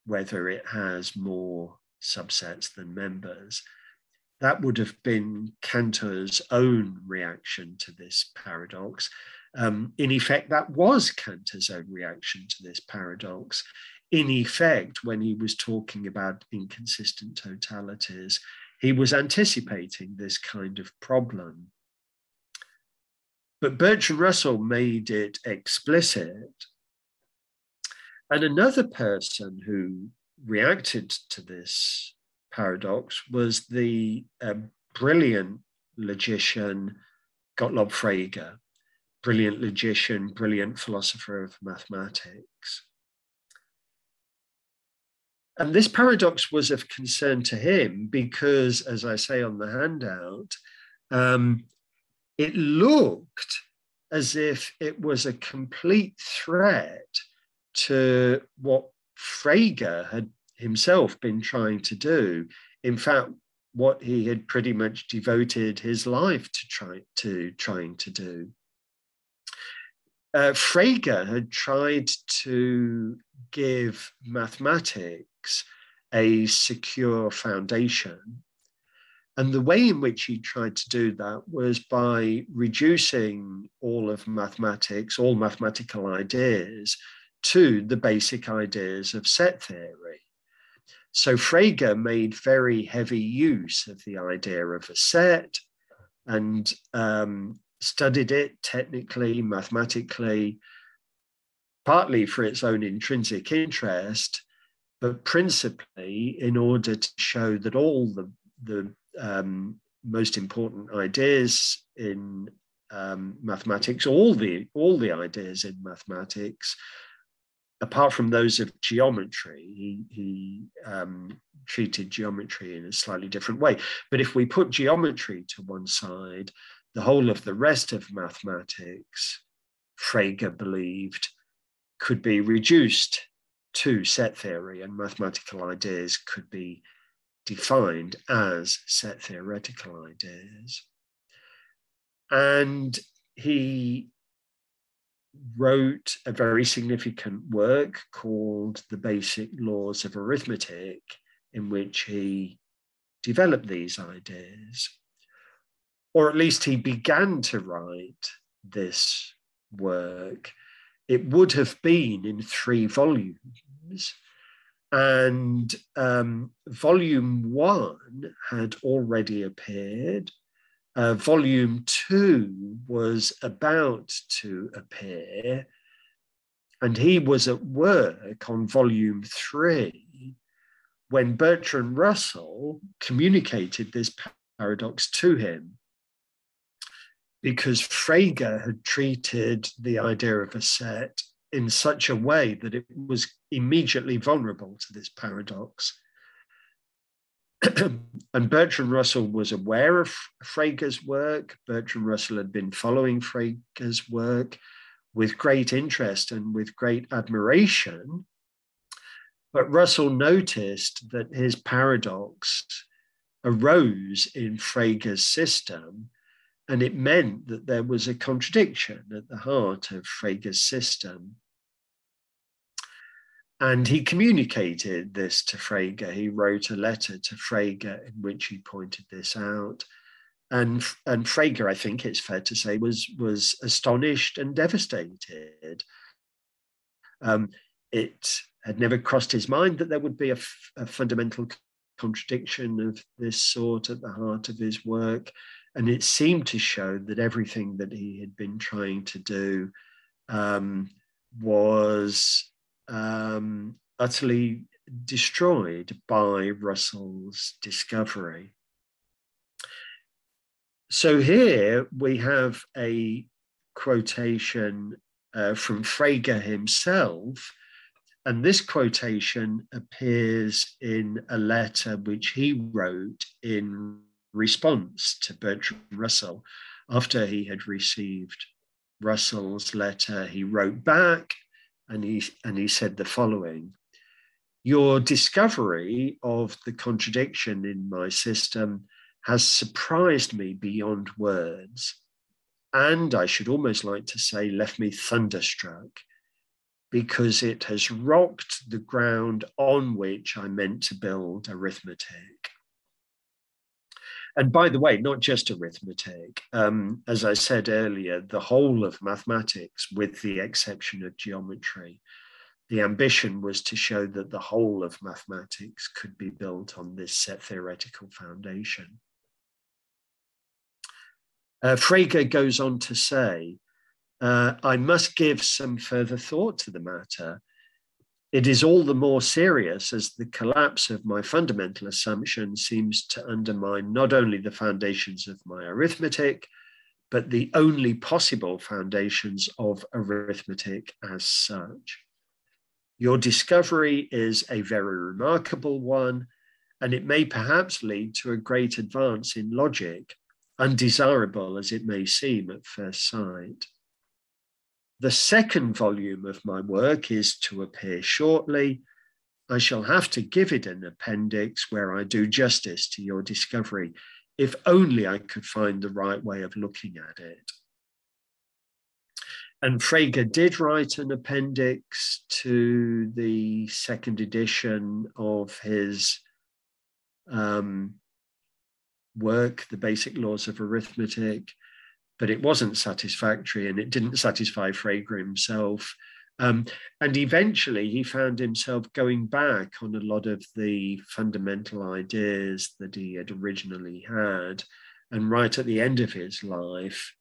whether it has more subsets than members. That would have been Cantor's own reaction to this paradox. In effect, that was Cantor's own reaction to this paradox. In effect, when he was talking about inconsistent totalities, he was anticipating this kind of problem. But Bertrand Russell made it explicit. And another person who reacted to this paradox was the brilliant logician Gottlob Frege, brilliant logician, brilliant philosopher of mathematics. And this paradox was of concern to him because, as I say on the handout, it looked as if it was a complete threat to what Frege had himself been trying to do. In fact, what he had pretty much devoted his life to trying to do. Frege had tried to give mathematics a secure foundation. And the way in which he tried to do that was by reducing all mathematical ideas to the basic ideas of set theory. So Frege made very heavy use of the idea of a set and studied it technically, mathematically, partly for its own intrinsic interest, but principally in order to show that all the most important ideas in mathematics, all the ideas in mathematics, apart from those of geometry, he treated geometry in a slightly different way. But if we put geometry to one side, the whole of the rest of mathematics, Frege believed, could be reduced to set theory, and mathematical ideas could be defined as set theoretical ideas. And he wrote a very significant work called The Basic Laws of Arithmetic, in which he developed these ideas. Or at least he began to write this work. It would have been in 3 volumes. And volume 1 had already appeared. Volume 2 was about to appear. And he was at work on volume 3 when Bertrand Russell communicated this paradox to him, because Frege had treated the idea of a set in such a way that it was immediately vulnerable to this paradox. And Bertrand Russell was aware of Frege's work. Bertrand Russell had been following Frege's work with great interest and with great admiration. But Russell noticed that his paradox arose in Frege's system, and it meant that there was a contradiction at the heart of Frege's system. And he communicated this to Frege. He wrote a letter to Frege in which he pointed this out. And Frege, I think it's fair to say, was astonished and devastated. It had never crossed his mind that there would be a fundamental contradiction of this sort at the heart of his work. And it seemed to show that everything that he had been trying to do was utterly destroyed by Russell's discovery. So here we have a quotation from Frege himself, and this quotation appears in a letter which he wrote in response to Bertrand Russell. After he had received Russell's letter, he wrote back and he said the following: "Your discovery of the contradiction in my system has surprised me beyond words, and I should almost like to say left me thunderstruck, because it has rocked the ground on which I meant to build arithmetic." And by the way, not just arithmetic. As I said earlier, the whole of mathematics, with the exception of geometry. The ambition was to show that the whole of mathematics could be built on this set theoretical foundation. Frege goes on to say, I must give some further thought to the matter. It is all the more serious as the collapse of my fundamental assumption seems to undermine not only the foundations of my arithmetic, but the only possible foundations of arithmetic as such. Your discovery is a very remarkable one, and it may perhaps lead to a great advance in logic, undesirable as it may seem at first sight. The second volume of my work is to appear shortly. I shall have to give it an appendix where I do justice to your discovery, if only I could find the right way of looking at it. And Frege did write an appendix to the second edition of his work, The Basic Laws of Arithmetic, but it wasn't satisfactory and it didn't satisfy Frege himself. And eventually he found himself going back on a lot of the fundamental ideas that he had originally had. And right at the end of his life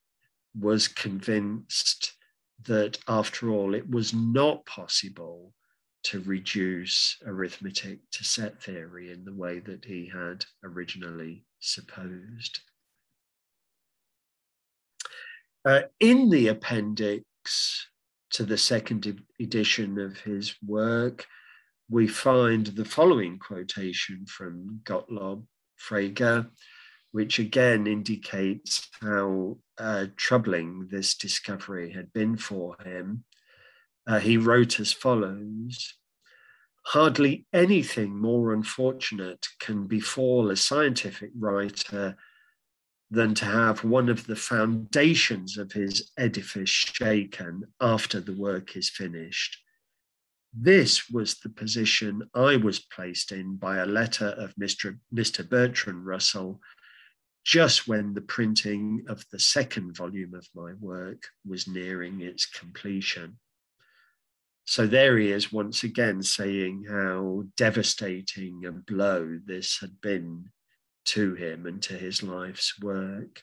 was convinced that after all, it was not possible to reduce arithmetic to set theory in the way that he had originally supposed. In the appendix to the second edition of his work, we find the following quotation from Gottlob Frege, which again indicates how troubling this discovery had been for him. He wrote as follows: hardly anything more unfortunate can befall a scientific writer than to have one of the foundations of his edifice shaken after the work is finished. This was the position I was placed in by a letter of Mr. Bertrand Russell, just when the printing of the second volume of my work was nearing its completion. So there he is once again saying how devastating a blow this had been to him and to his life's work.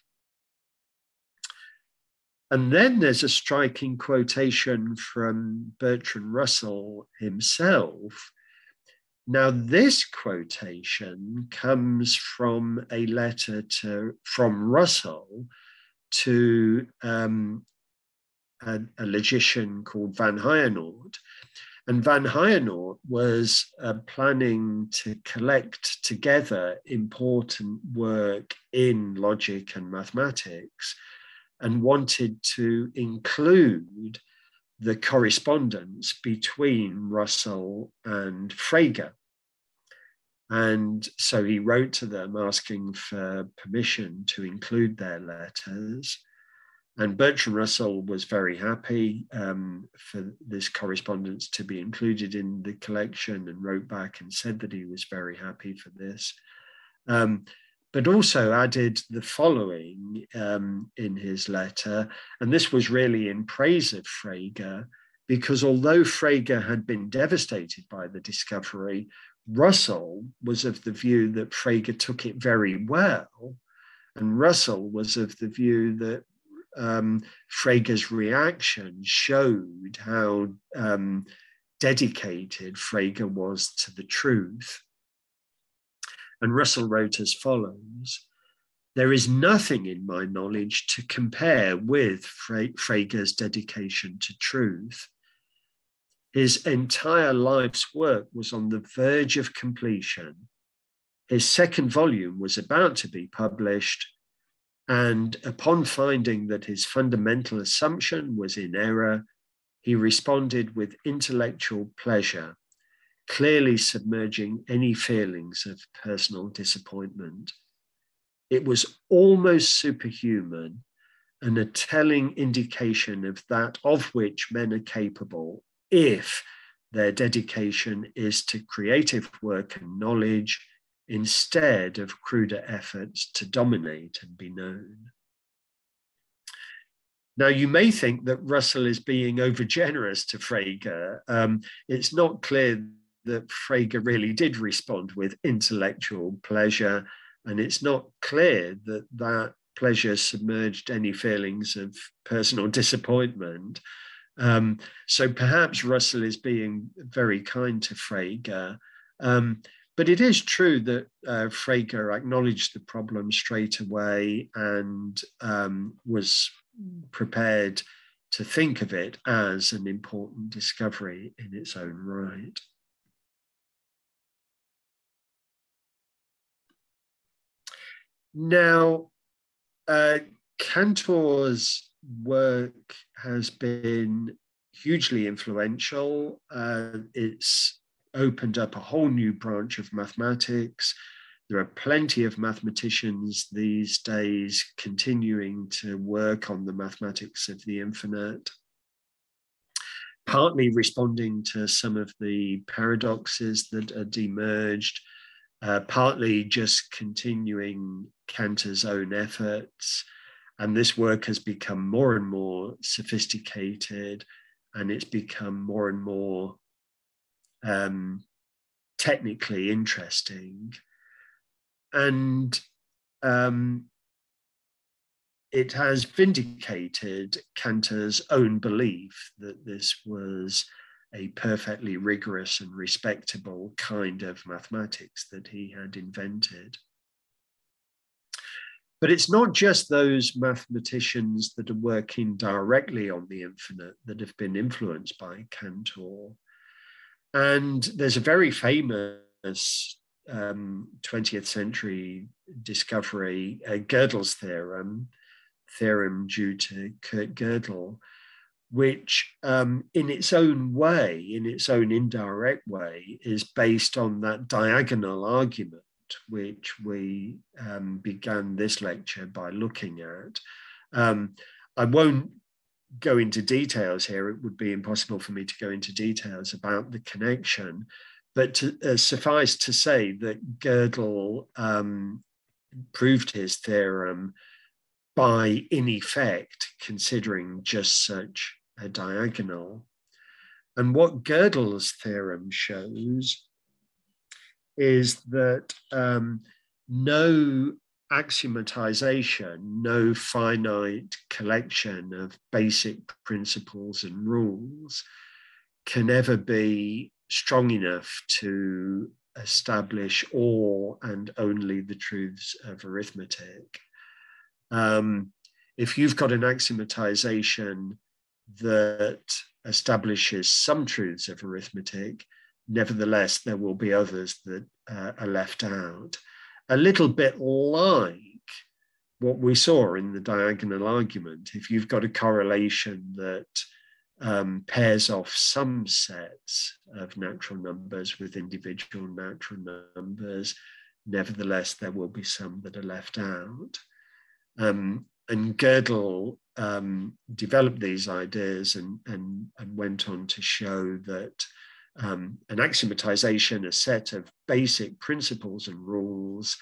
And then there's a striking quotation from Bertrand Russell himself. Now, this quotation comes from a letter from Russell to a logician called Van Heijenoort. And Van Heijenoort was planning to collect together important work in logic and mathematics and wanted to include the correspondence between Russell and Frege. And so he wrote to them asking for permission to include their letters. And Bertrand Russell was very happy for this correspondence to be included in the collection and wrote back and said that he was very happy for this. But also added the following in his letter, and this was really in praise of Frege, because although Frege had been devastated by the discovery, Russell was of the view that Frege took it very well, and Russell was of the view that Frege's reaction showed how dedicated Frege was to the truth. And Russell wrote as follows: there is nothing in my knowledge to compare with Frege's dedication to truth. His entire life's work was on the verge of completion. His second volume was about to be published, and upon finding that his fundamental assumption was in error, he responded with intellectual pleasure, clearly submerging any feelings of personal disappointment. It was almost superhuman and a telling indication of that of which men are capable if their dedication is to creative work and knowledge instead of cruder efforts to dominate and be known. Now, you may think that Russell is being overgenerous to Frege. It's not clear that Frege really did respond with intellectual pleasure, and it's not clear that that pleasure submerged any feelings of personal disappointment. So perhaps Russell is being very kind to Frege. But it is true that Frege acknowledged the problem straight away and was prepared to think of it as an important discovery in its own right. Now, Cantor's work has been hugely influential. It's opened up a whole new branch of mathematics. There are plenty of mathematicians these days continuing to work on the mathematics of the infinite, partly responding to some of the paradoxes that had emerged, partly just continuing Cantor's own efforts. And this work has become more and more sophisticated, and it's become more and more technically interesting. And it has vindicated Cantor's own belief that this was a perfectly rigorous and respectable kind of mathematics that he had invented. But it's not just those mathematicians that are working directly on the infinite that have been influenced by Cantor. And there's a very famous 20th century discovery, Gödel's theorem due to Kurt Gödel, which in its own way, in its own indirect way, is based on that diagonal argument, which we began this lecture by looking at. I won't go into details here. It would be impossible for me to go into details about the connection, but suffice to say that Gödel proved his theorem by, in effect, considering just such a diagonal. And what Gödel's theorem shows is that no axiomatization, no finite collection of basic principles and rules can ever be strong enough to establish all and only the truths of arithmetic. If you've got an axiomatization that establishes some truths of arithmetic, nevertheless, there will be others that are left out. A little bit like what we saw in the diagonal argument. If you've got a correlation that pairs off some sets of natural numbers with individual natural numbers, nevertheless, there will be some that are left out. And Gödel developed these ideas and went on to show that an axiomatization, a set of basic principles and rules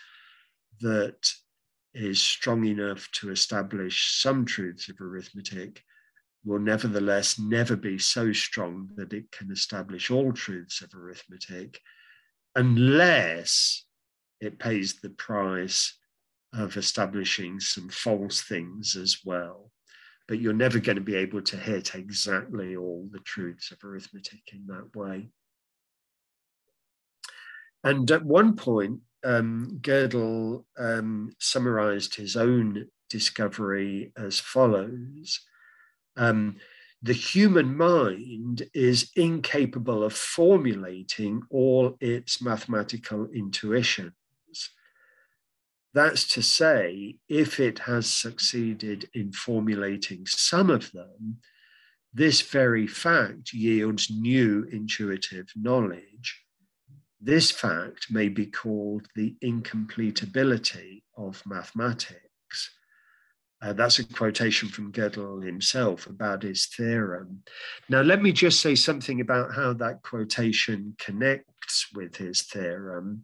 that is strong enough to establish some truths of arithmetic, will nevertheless never be so strong that it can establish all truths of arithmetic, unless it pays the price of establishing some false things as well. But you're never going to be able to hit exactly all the truths of arithmetic in that way. And at one point, Gödel summarized his own discovery as follows. The human mind is incapable of formulating all its mathematical intuitions. That's to say, if it has succeeded in formulating some of them, this very fact yields new intuitive knowledge. This fact may be called the incompletability of mathematics. That's a quotation from Gödel himself about his theorem. Now, let me just say something about how that quotation connects with his theorem.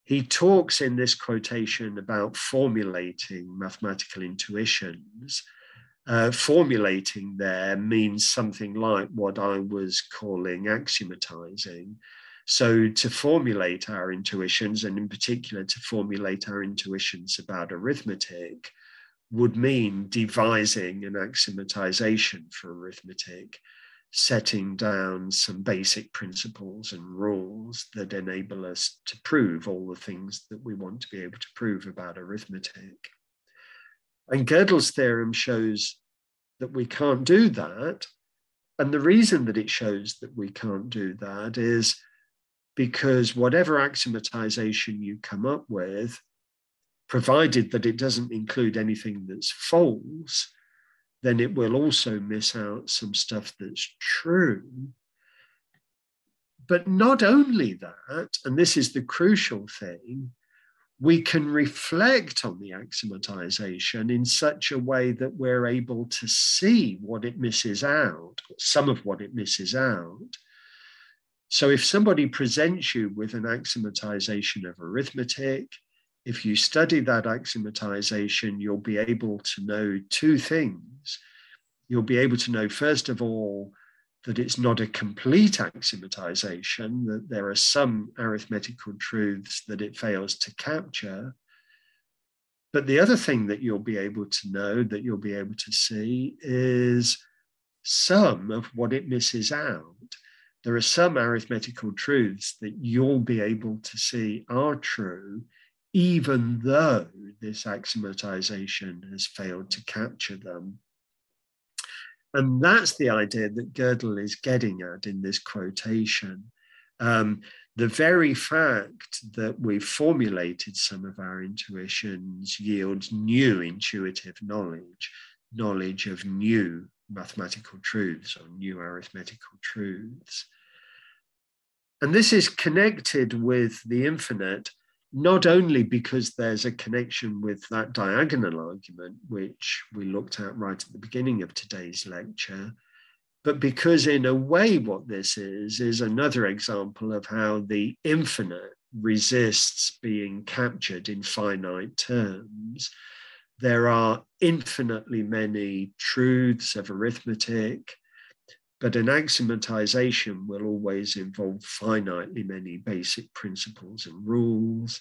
He talks in this quotation about formulating mathematical intuitions, formulating there means something like what I was calling axiomatizing. So to formulate our intuitions, and in particular to formulate our intuitions about arithmetic, would mean devising an axiomatization for arithmetic, setting down some basic principles and rules that enable us to prove all the things that we want to be able to prove about arithmetic. And Gödel's theorem shows that we can't do that. And the reason that it shows that we can't do that is because whatever axiomatization you come up with, provided that it doesn't include anything that's false, then it will also miss out some stuff that's true. But not only that, and this is the crucial thing, we can reflect on the axiomatization in such a way that we're able to see what it misses out, some of what it misses out. So if somebody presents you with an axiomatization of arithmetic, if you study that axiomatization, you'll be able to know two things. You'll be able to know, first of all, that it's not a complete axiomatization, that there are some arithmetical truths that it fails to capture. But the other thing that you'll be able to know, that you'll be able to see, is some of what it misses out. There are some arithmetical truths that you'll be able to see are true, even though this axiomatization has failed to capture them. And that's the idea that Gödel is getting at in this quotation. The very fact that we've formulated some of our intuitions yields new intuitive knowledge, knowledge of new mathematical truths or new arithmetical truths. And this is connected with the infinite, not only because there's a connection with that diagonal argument, which we looked at right at the beginning of today's lecture, but because in a way what this is another example of how the infinite resists being captured in finite terms. There are infinitely many truths of arithmetic, but an axiomatization will always involve finitely many basic principles and rules.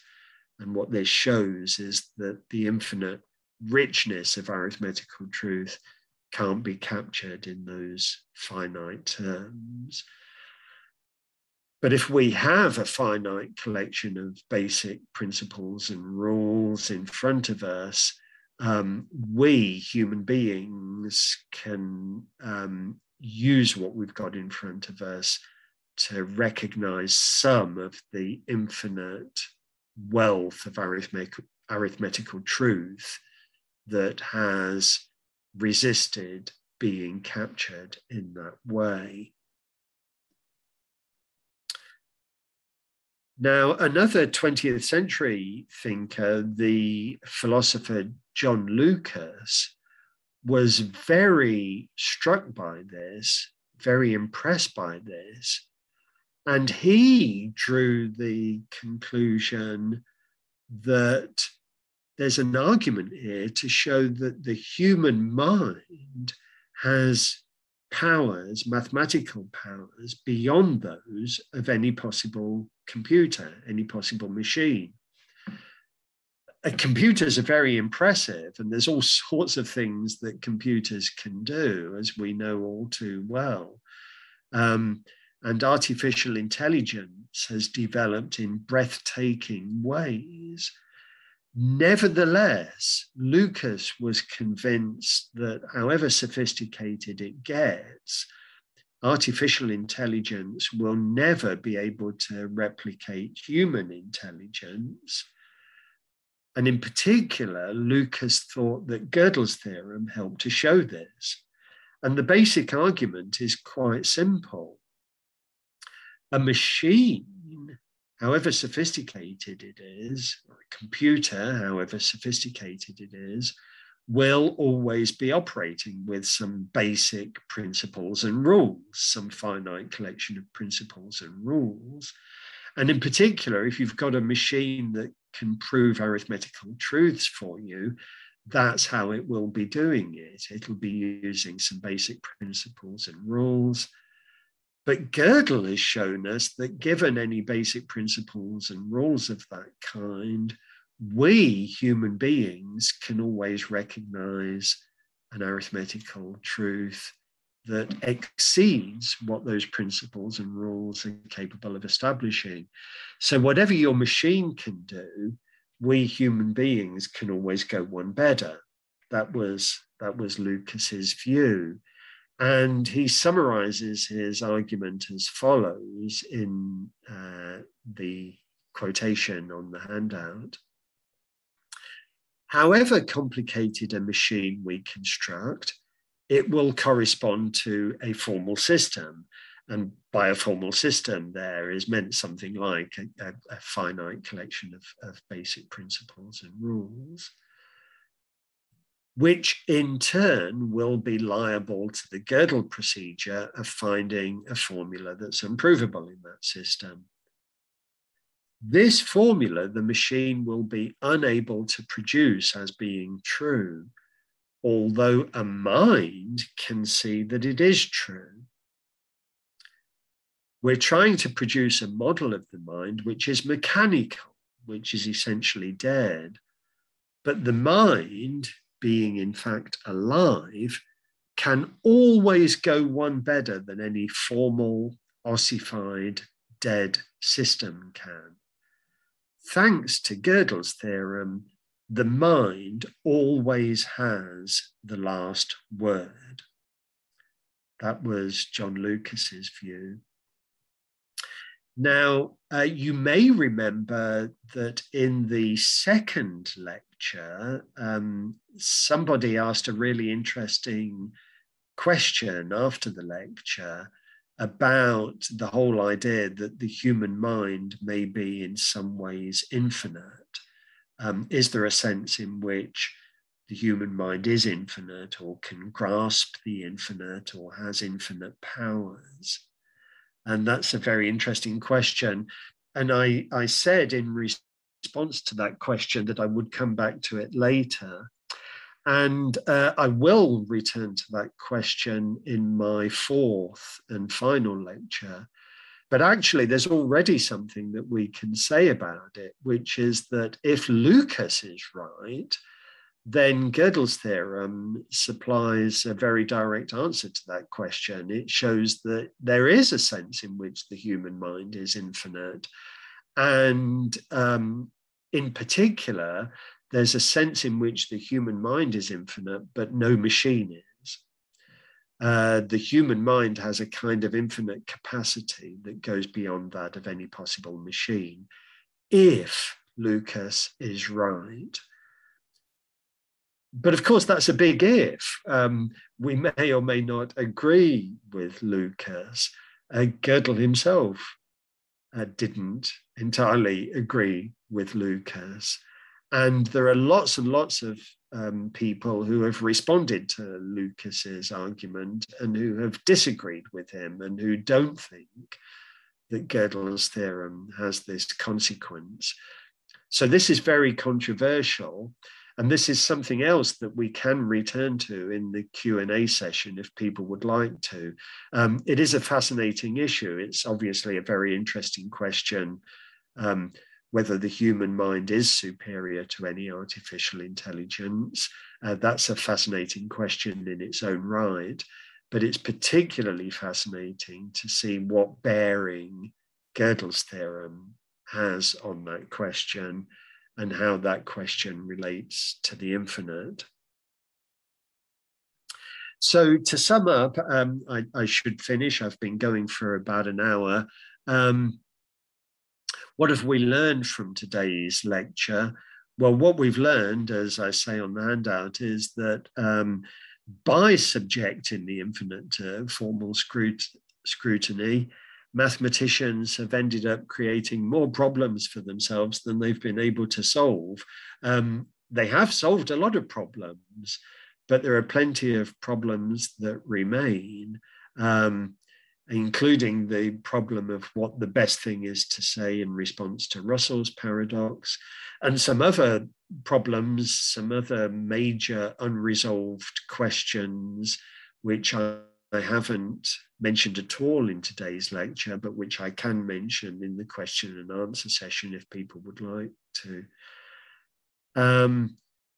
And what this shows is that the infinite richness of arithmetical truth can't be captured in those finite terms. But if we have a finite collection of basic principles and rules in front of us, we human beings can use what we've got in front of us to recognize some of the infinite wealth of arithmetical truth that has resisted being captured in that way. Now, another 20th century thinker, the philosopher John Lucas, was very struck by this, very impressed by this, and he drew the conclusion that there's an argument here to show that the human mind has powers, mathematical powers, beyond those of any possible computer, any possible machine. Computers are very impressive, and there's all sorts of things that computers can do, as we know all too well. And artificial intelligence has developed in breathtaking ways. Nevertheless, Lucas was convinced that however sophisticated it gets, artificial intelligence will never be able to replicate human intelligence. And in particular, Lucas thought that Gödel's theorem helped to show this. And the basic argument is quite simple. A machine, however sophisticated it is, or a computer, however sophisticated it is, will always be operating with some basic principles and rules, some finite collection of principles and rules. And in particular, if you've got a machine that can prove arithmetical truths for you, that's how it will be doing it. It'll be using some basic principles and rules. But Gödel has shown us that given any basic principles and rules of that kind, we human beings can always recognize an arithmetical truth that exceeds what those principles and rules are capable of establishing. So whatever your machine can do, we human beings can always go one better. That was Lucas's view. And he summarizes his argument as follows in the quotation on the handout. However complicated a machine we construct, it will correspond to a formal system. And by a formal system, there is meant something like a finite collection of basic principles and rules, which in turn will be liable to the Gödel procedure of finding a formula that's improvable in that system. This formula, the machine will be unable to produce as being true, although a mind can see that it is true. We're trying to produce a model of the mind which is mechanical, which is essentially dead. But the mind, being in fact alive, can always go one better than any formal, ossified, dead system can. Thanks to Gödel's theorem, the mind always has the last word. That was John Lucas's view. Now, you may remember that in the second lecture, somebody asked a really interesting question after the lecture about the whole idea that the human mind may be in some ways infinite. Is there a sense in which the human mind is infinite or can grasp the infinite or has infinite powers? And that's a very interesting question. And I said in response to that question that I would come back to it later. And I will return to that question in my fourth and final lecture. But actually, there's already something that we can say about it, which is that if Lucas is right, then Gödel's theorem supplies a very direct answer to that question. It shows that there is a sense in which the human mind is infinite. And in particular, there's a sense in which the human mind is infinite, but no machine is. The human mind has a kind of infinite capacity that goes beyond that of any possible machine, if Lucas is right. But of course, that's a big if. We may or may not agree with Lucas. Gödel himself didn't entirely agree with Lucas. And there are lots and lots of people who have responded to Lucas's argument and who have disagreed with him and who don't think that Gödel's theorem has this consequence. So this is very controversial. And this is something else that we can return to in the Q&A session if people would like to. It is a fascinating issue. It's obviously a very interesting question, whether the human mind is superior to any artificial intelligence. That's a fascinating question in its own right, but it's particularly fascinating to see what bearing Gödel's theorem has on that question and how that question relates to the infinite. So to sum up, I should finish. I've been going for about an hour. What have we learned from today's lecture? Well, what we've learned, as I say on the handout, is that by subjecting the infinite to formal scrutiny, mathematicians have ended up creating more problems for themselves than they've been able to solve. They have solved a lot of problems, but there are plenty of problems that remain, including the problem of what the best thing is to say in response to Russell's paradox, and some other problems, some other major unresolved questions, which I haven't mentioned at all in today's lecture, but which I can mention in the question and answer session if people would like to.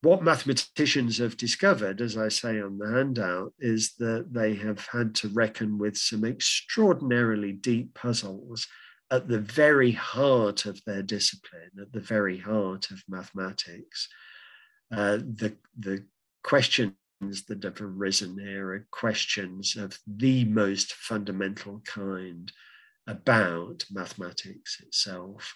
What mathematicians have discovered, as I say on the handout, is that they have had to reckon with some extraordinarily deep puzzles at the very heart of their discipline, at the very heart of mathematics. The questions that have arisen here are questions of the most fundamental kind about mathematics itself.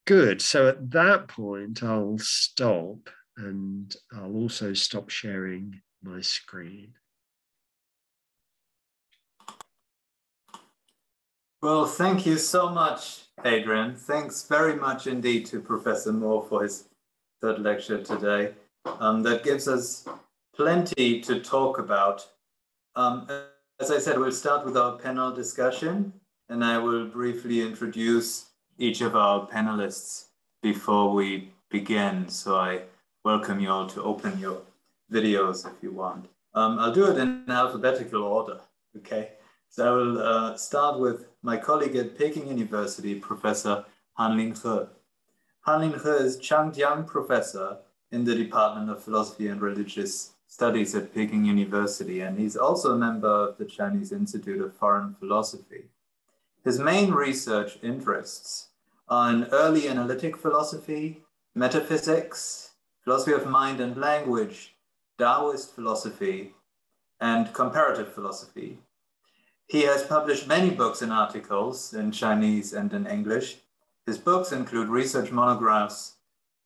Good, so at that point I'll stop, and I'll also stop sharing my screen. Well, thank you so much, Adrian. Thanks very much indeed to Professor Moore for his third lecture today. That gives us plenty to talk about. As I said, we'll start with our panel discussion, and I will briefly introduce each of our panelists before we begin. So I welcome you all to open your videos if you want. I'll do it in alphabetical order, okay? So I will start with my colleague at Peking University, Professor Hanlin He. Hanlin He is Changjiang Professor in the Department of Philosophy and Religious Studies at Peking University, and he's also a member of the Chinese Institute of Foreign Philosophy. His main research interests are in early analytic philosophy, metaphysics, philosophy of mind and language, Taoist philosophy, and comparative philosophy. He has published many books and articles in Chinese and in English. His books include research monographs,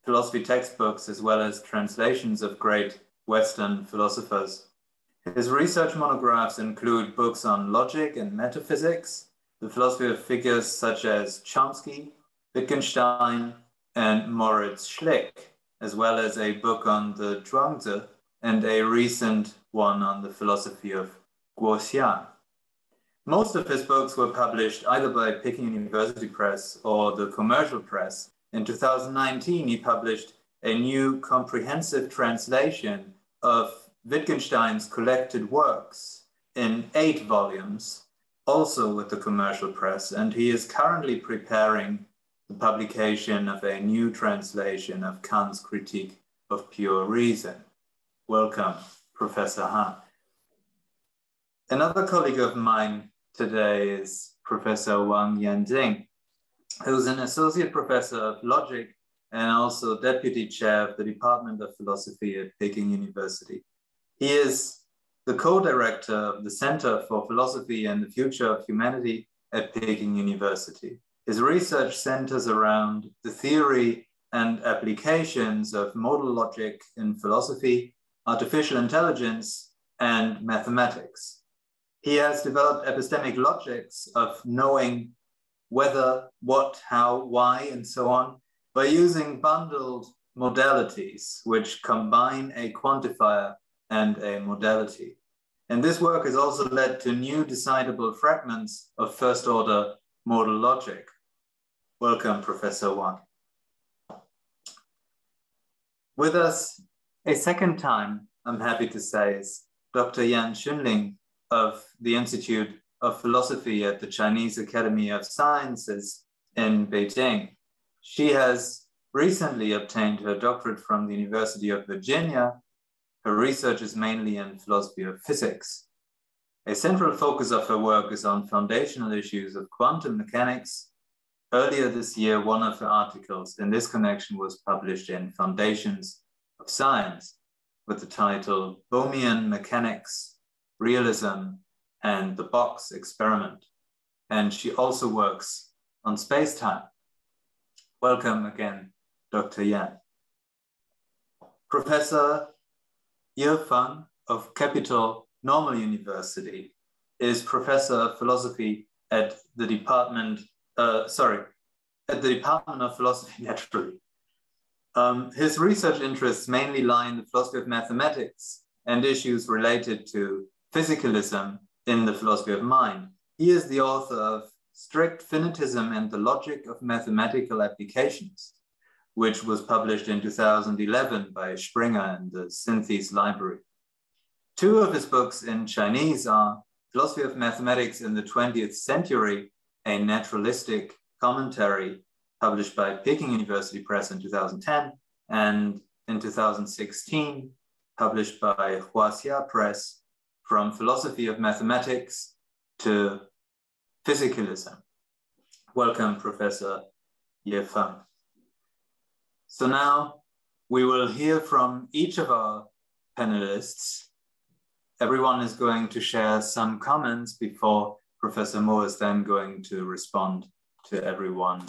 philosophy textbooks, as well as translations of great Western philosophers. His research monographs include books on logic and metaphysics, the philosophy of figures such as Chomsky, Wittgenstein, and Moritz Schlick, as well as a book on the Zhuangzi and a recent one on the philosophy of Guoxiang. Most of his books were published either by Peking University Press or the commercial press. In 2019, he published a new comprehensive translation of Wittgenstein's collected works in 8 volumes, also with the commercial press, and he is currently preparing the publication of a new translation of Kant's Critique of Pure Reason. Welcome, Professor Han. Another colleague of mine today is Professor Wang Yanjing, who's an associate professor of logic and also deputy chair of the Department of Philosophy at Peking University. He is the co-director of the Center for Philosophy and the Future of Humanity at Peking University. His research centers around the theory and applications of modal logic in philosophy, artificial intelligence, and mathematics. He has developed epistemic logics of knowing whether, what, how, why, and so on, by using bundled modalities, which combine a quantifier and a modality. And this work has also led to new decidable fragments of first-order modal logic. Welcome, Professor Wang. With us a second time, I'm happy to say, is Dr. Yan Xunling of the Institute of Philosophy at the Chinese Academy of Sciences in Beijing. She has recently obtained her doctorate from the University of Virginia. Her research is mainly in philosophy of physics. A central focus of her work is on foundational issues of quantum mechanics. Earlier this year, one of her articles in this connection was published in Foundations of Science with the title Bohmian Mechanics, Realism, and the Box Experiment. And she also works on space-time. Welcome again, Dr. Yan. Professor Ye Feng of Capital Normal University is professor of philosophy at the Department of Philosophy, naturally. His research interests mainly lie in the philosophy of mathematics and issues related to physicalism in the philosophy of mind. He is the author of Strict Finitism and the Logic of Mathematical Applications, which was published in 2011 by Springer and the Synthes Library. Two of his books in Chinese are Philosophy of Mathematics in the 20th Century, a naturalistic commentary, published by Peking University Press in 2010, and in 2016, published by Huaxia Press, From Philosophy of Mathematics to Physicalism. Welcome, Professor Ye Feng. So now we will hear from each of our panelists. Everyone is going to share some comments before Professor Moore is then going to respond to everyone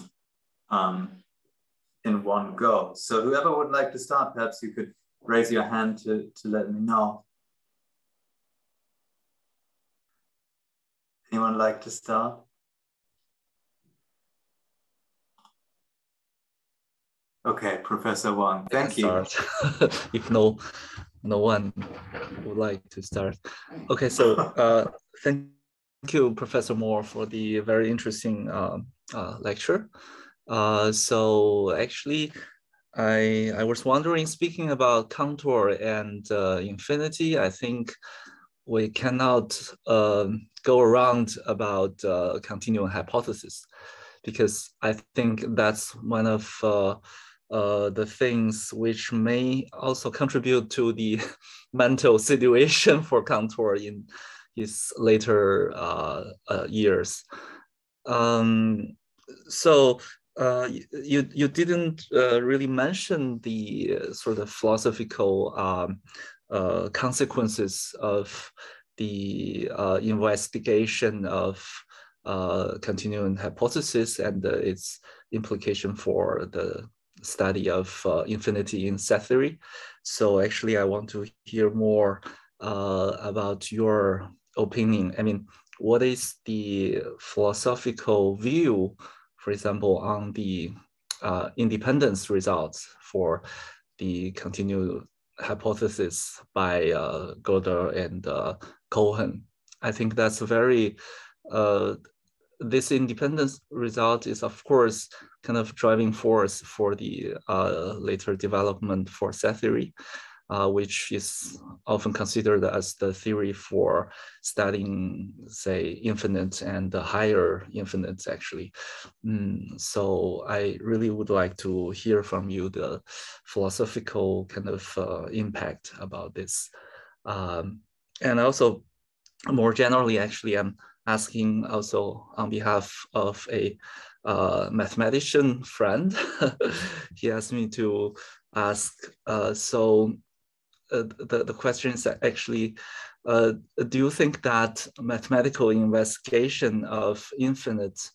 in one go. So whoever would like to start, perhaps you could raise your hand to let me know. Anyone like to start? Okay, Professor Wang, thank you. If no one would like to start. Okay, so thank you, Professor Moore, for the very interesting lecture. So actually, I was wondering, speaking about contour and infinity, I think we cannot go around about continuum hypothesis, because I think that's one of the things which may also contribute to the mental situation for contour in his later years. So you didn't really mention the sort of philosophical consequences of the investigation of continuum hypothesis and its implication for the study of infinity in set theory. So actually, I want to hear more about your opinion. I mean, what is the philosophical view, for example, on the independence results for the continuum hypothesis by Gödel and Cohen? I think that's a very, this independence result is, of course, kind of driving force for the later development for set theory, which is often considered as the theory for studying, say, infinite and higher infinites, actually. So I really would like to hear from you the philosophical kind of impact about this. And also, more generally, actually, I'm asking also on behalf of a mathematician friend. He asked me to ask, the question is actually, do you think that mathematical investigation of infinite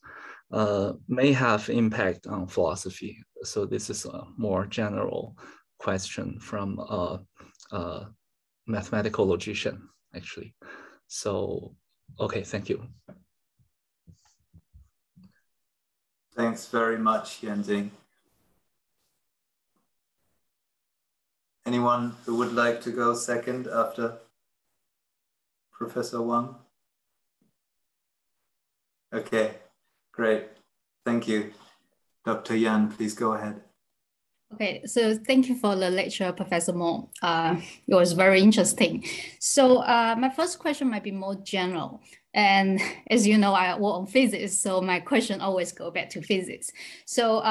may have impact on philosophy? So this is a more general question from a mathematical logician, actually. So, okay, thank you. Thanks very much, Yanjing. Anyone who would like to go second after Professor Wang? Okay, great. Thank you. Dr. Yan, please go ahead. Okay, so thank you for the lecture, Professor Moore. It was very interesting. So my first question might be more general. And as you know, I work on physics, so my question always go back to physics. So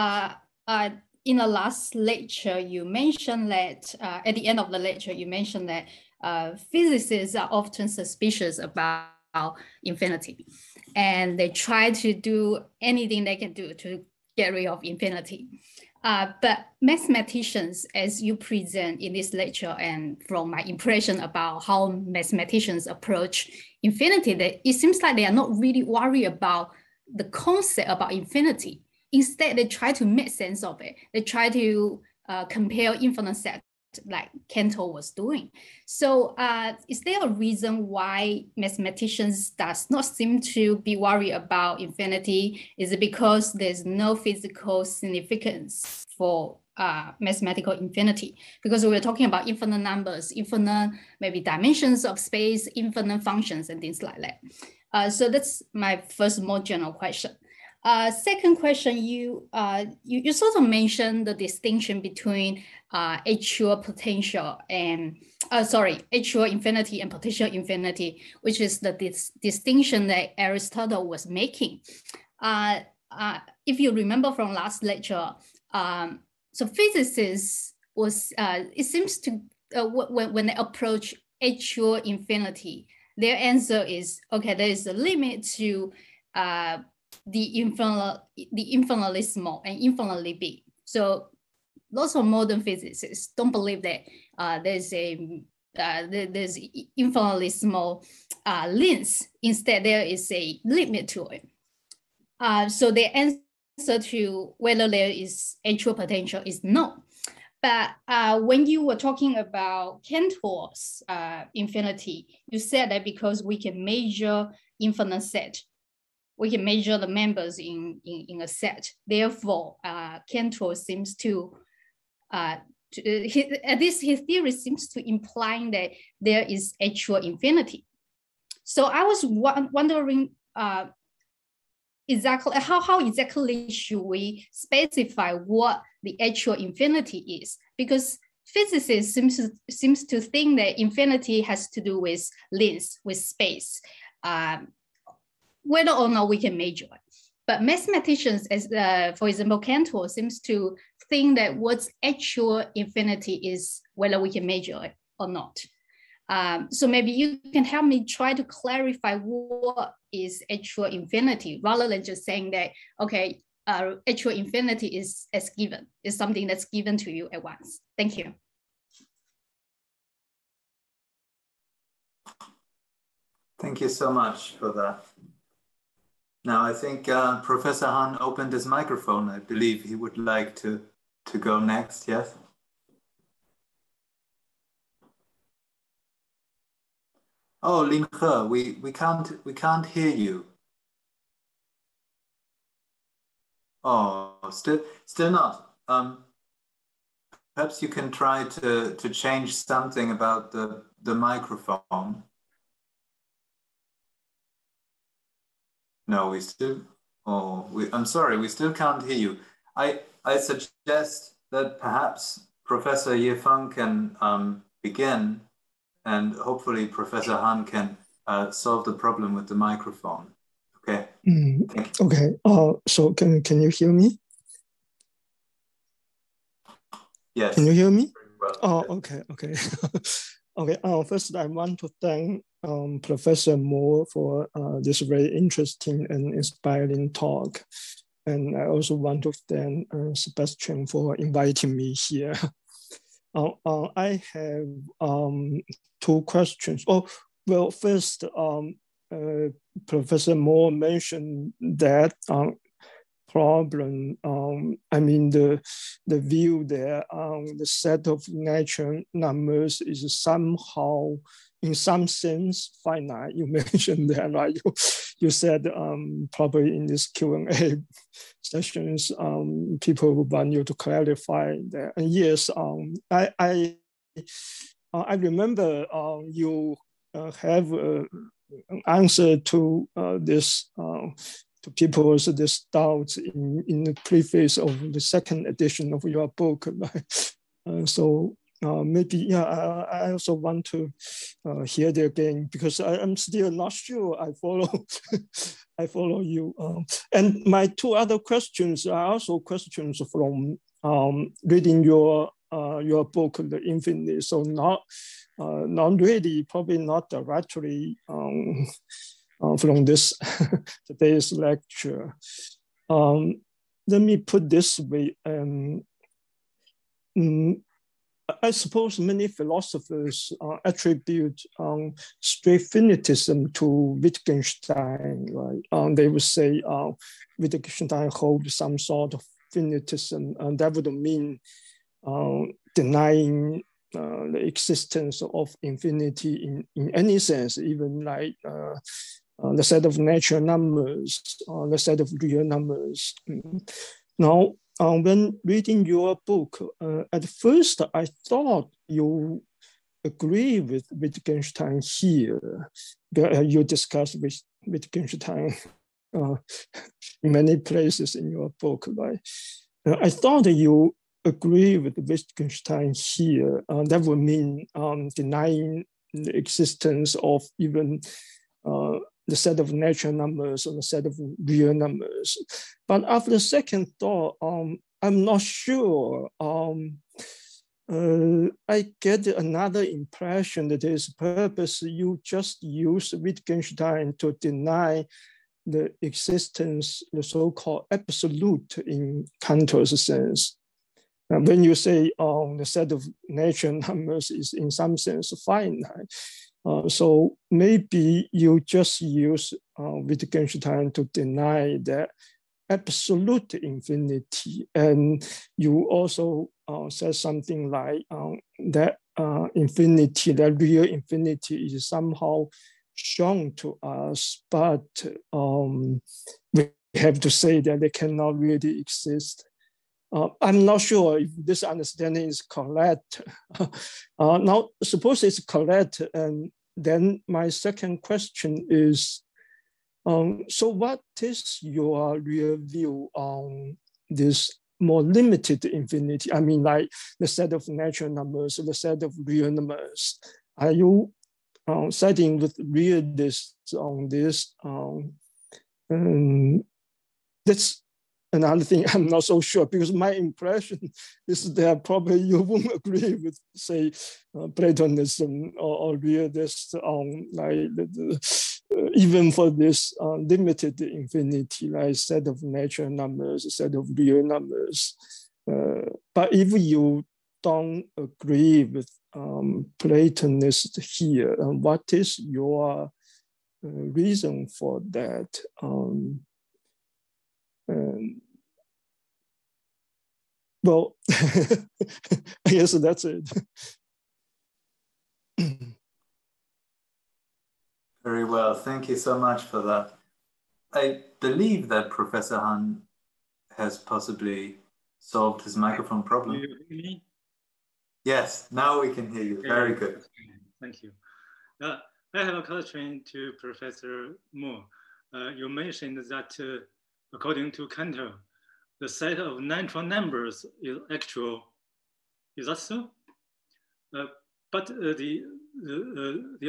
in the last lecture, you mentioned that, at the end of the lecture, you mentioned that physicists are often suspicious about infinity. And they try to do anything they can do to get rid of infinity. But mathematicians, as you present in this lecture, and from my impression about how mathematicians approach infinity, that it seems like they are not really worried about the concept about infinity. Instead, they try to make sense of it. They try to compare infinite sets like Cantor was doing. So is there a reason why mathematicians does not seem to be worried about infinity? Is it because there's no physical significance for mathematical infinity? Because we were talking about infinite numbers, infinite maybe dimensions of space, infinite functions and things like that. So that's my first more general question. Second question, you sort of mentioned the distinction between actual potential and actual infinity and potential infinity, which is the distinction that Aristotle was making. If you remember from last lecture, so physicists was it seems to when they approach actual infinity, their answer is okay. There is a limit to the infinitesimal and infinitely big. So lots of modern physicists don't believe that there's infinitesimal length. Instead, there is a limit to it. So the answer to whether there is actual potential is no. But when you were talking about Cantor's infinity, you said that because we can measure infinite set, we can measure the members in a set. Therefore, Cantor seems to, his theory seems to implying that there is actual infinity. So I was wondering exactly how exactly should we specify what the actual infinity is? Because physicists seems to think that infinity has to do with length, with space. Whether or not we can measure it. But mathematicians, as for example, Cantor seems to think that what's actual infinity is whether we can measure it or not. So maybe you can help me try to clarify what is actual infinity rather than just saying that, okay, actual infinity is as given, is something that's given to you at once. Thank you. Thank you so much for that. Now, I think Professor Han opened his microphone. I believe he would like to go next, yes? Oh, Lin He, we can't hear you. Oh, still not. Perhaps you can try to change something about the microphone. No, I'm sorry, we still can't hear you. I suggest that perhaps Professor Yefeng can begin, and hopefully Professor Han can solve the problem with the microphone. Okay. Thank you. Okay. So can you hear me? Yes. Can you hear me? Well. Oh, okay. Okay. Okay. First, I want to thank Professor Moore for this very interesting and inspiring talk. And I also want to thank Sebastian for inviting me here. I have two questions. Oh, well, first, Professor Moore mentioned that problem. I mean, the view that the set of natural numbers is somehow, in some sense, finite. You mentioned that, right? You said probably in this Q&A sessions, people would want you to clarify that. And yes, I remember you have an answer to this. To people's this doubts in the preface of the second edition of your book, right? So maybe, yeah, I also want to hear it again because I'm still not sure I follow, I follow you. And my two other questions are also questions from reading your book, The Infinite. So not really, probably not directly from this today's lecture. Let me put this way. I suppose many philosophers attribute straight finitism to Wittgenstein, right? They would say Wittgenstein holds some sort of finitism, and that would mean denying the existence of infinity in any sense, even like the set of natural numbers, the set of real numbers. Now, when reading your book, at first I thought you agree with Wittgenstein here. You discussed with Wittgenstein in many places in your book, right? I thought that you agree with Wittgenstein here. That would mean denying the existence of even the set of natural numbers or the set of real numbers. But after the second thought, I'm not sure. I get another impression that there is purpose. You just use Wittgenstein to deny the existence, the so-called absolute in Cantor's sense. When you say the set of natural numbers is in some sense finite, so maybe you just use Wittgenstein to deny that absolute infinity, and you also said something like that infinity, that real infinity, is somehow shown to us, but we have to say that they cannot really exist. I'm not sure if this understanding is correct. Now, suppose it's correct, and then my second question is, so what is your real view on this more limited infinity? I mean, like the set of natural numbers, the set of real numbers. Are you siding with realists on this? That's another thing I'm not so sure, because my impression is that probably you won't agree with, say, Platonism or realists on like even for this limited infinity, like set of natural numbers, set of real numbers. But if you don't agree with Platonists here, what is your reason for that? Well, I guess that's it. Very well, thank you so much for that. I believe that Professor Han has possibly solved his microphone problem. Do you hear me? Yes, now we can hear you. Very good. Thank you. I have a question to Professor Moore. You mentioned that according to Cantor, the set of natural numbers is actual. Is that so? But the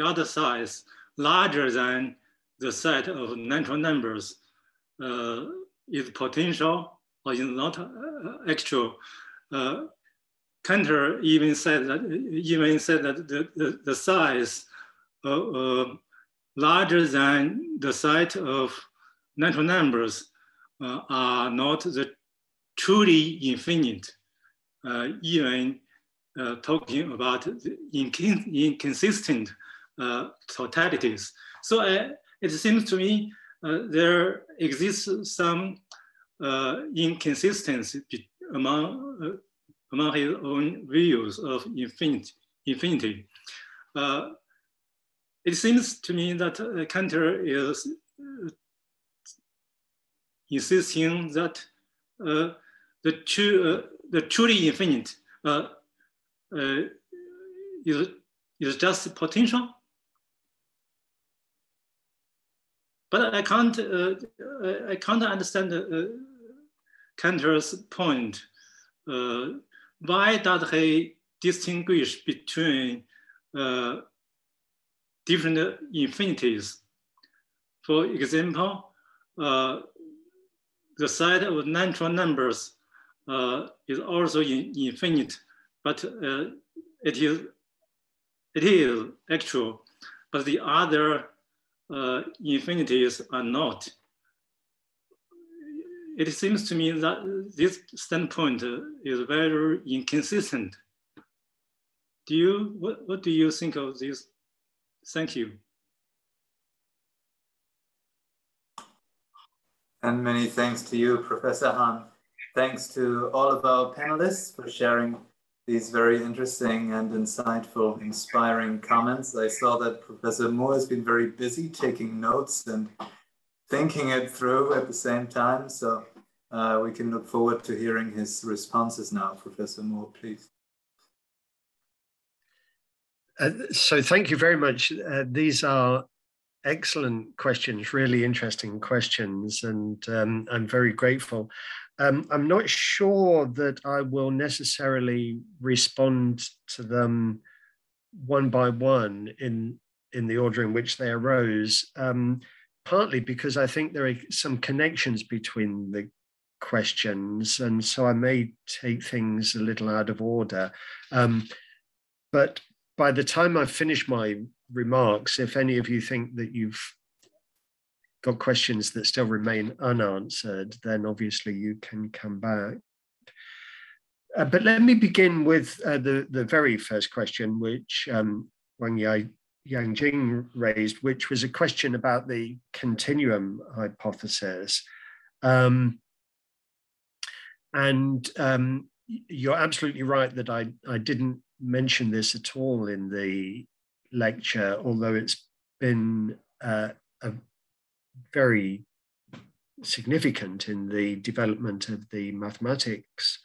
other size larger than the set of natural numbers is potential or is not actual. Cantor even said that the size larger than the set of natural numbers are not the truly infinite, even talking about the inconsistent totalities. So it seems to me there exists some inconsistency among his own views of infinity. It seems to me that Cantor is insisting that the truly infinite is just potential. But I can't understand Cantor's point. Why does he distinguish between different infinities? For example, the set of natural numbers is also infinite, but it is actual, but the other infinities are not. It seems to me that this standpoint is very inconsistent. What do you think of this? Thank you. And many thanks to you, Professor Han. Thanks to all of our panelists for sharing these very interesting and insightful, inspiring comments. I saw that Professor Moore has been very busy taking notes and thinking it through at the same time. So we can look forward to hearing his responses now. Professor Moore, please. So thank you very much. These are excellent questions, really interesting questions, and I'm very grateful. I'm not sure that I will necessarily respond to them one by one in the order in which they arose, partly because I think there are some connections between the questions, and so I may take things a little out of order. But by the time I finish my remarks, if any of you think that you've got questions that still remain unanswered, then obviously you can come back. But let me begin with the very first question, which Wang Yanjing raised, which was a question about the continuum hypothesis. And you're absolutely right that I didn't mention this at all in the lecture, although it's been a very significant in the development of the mathematics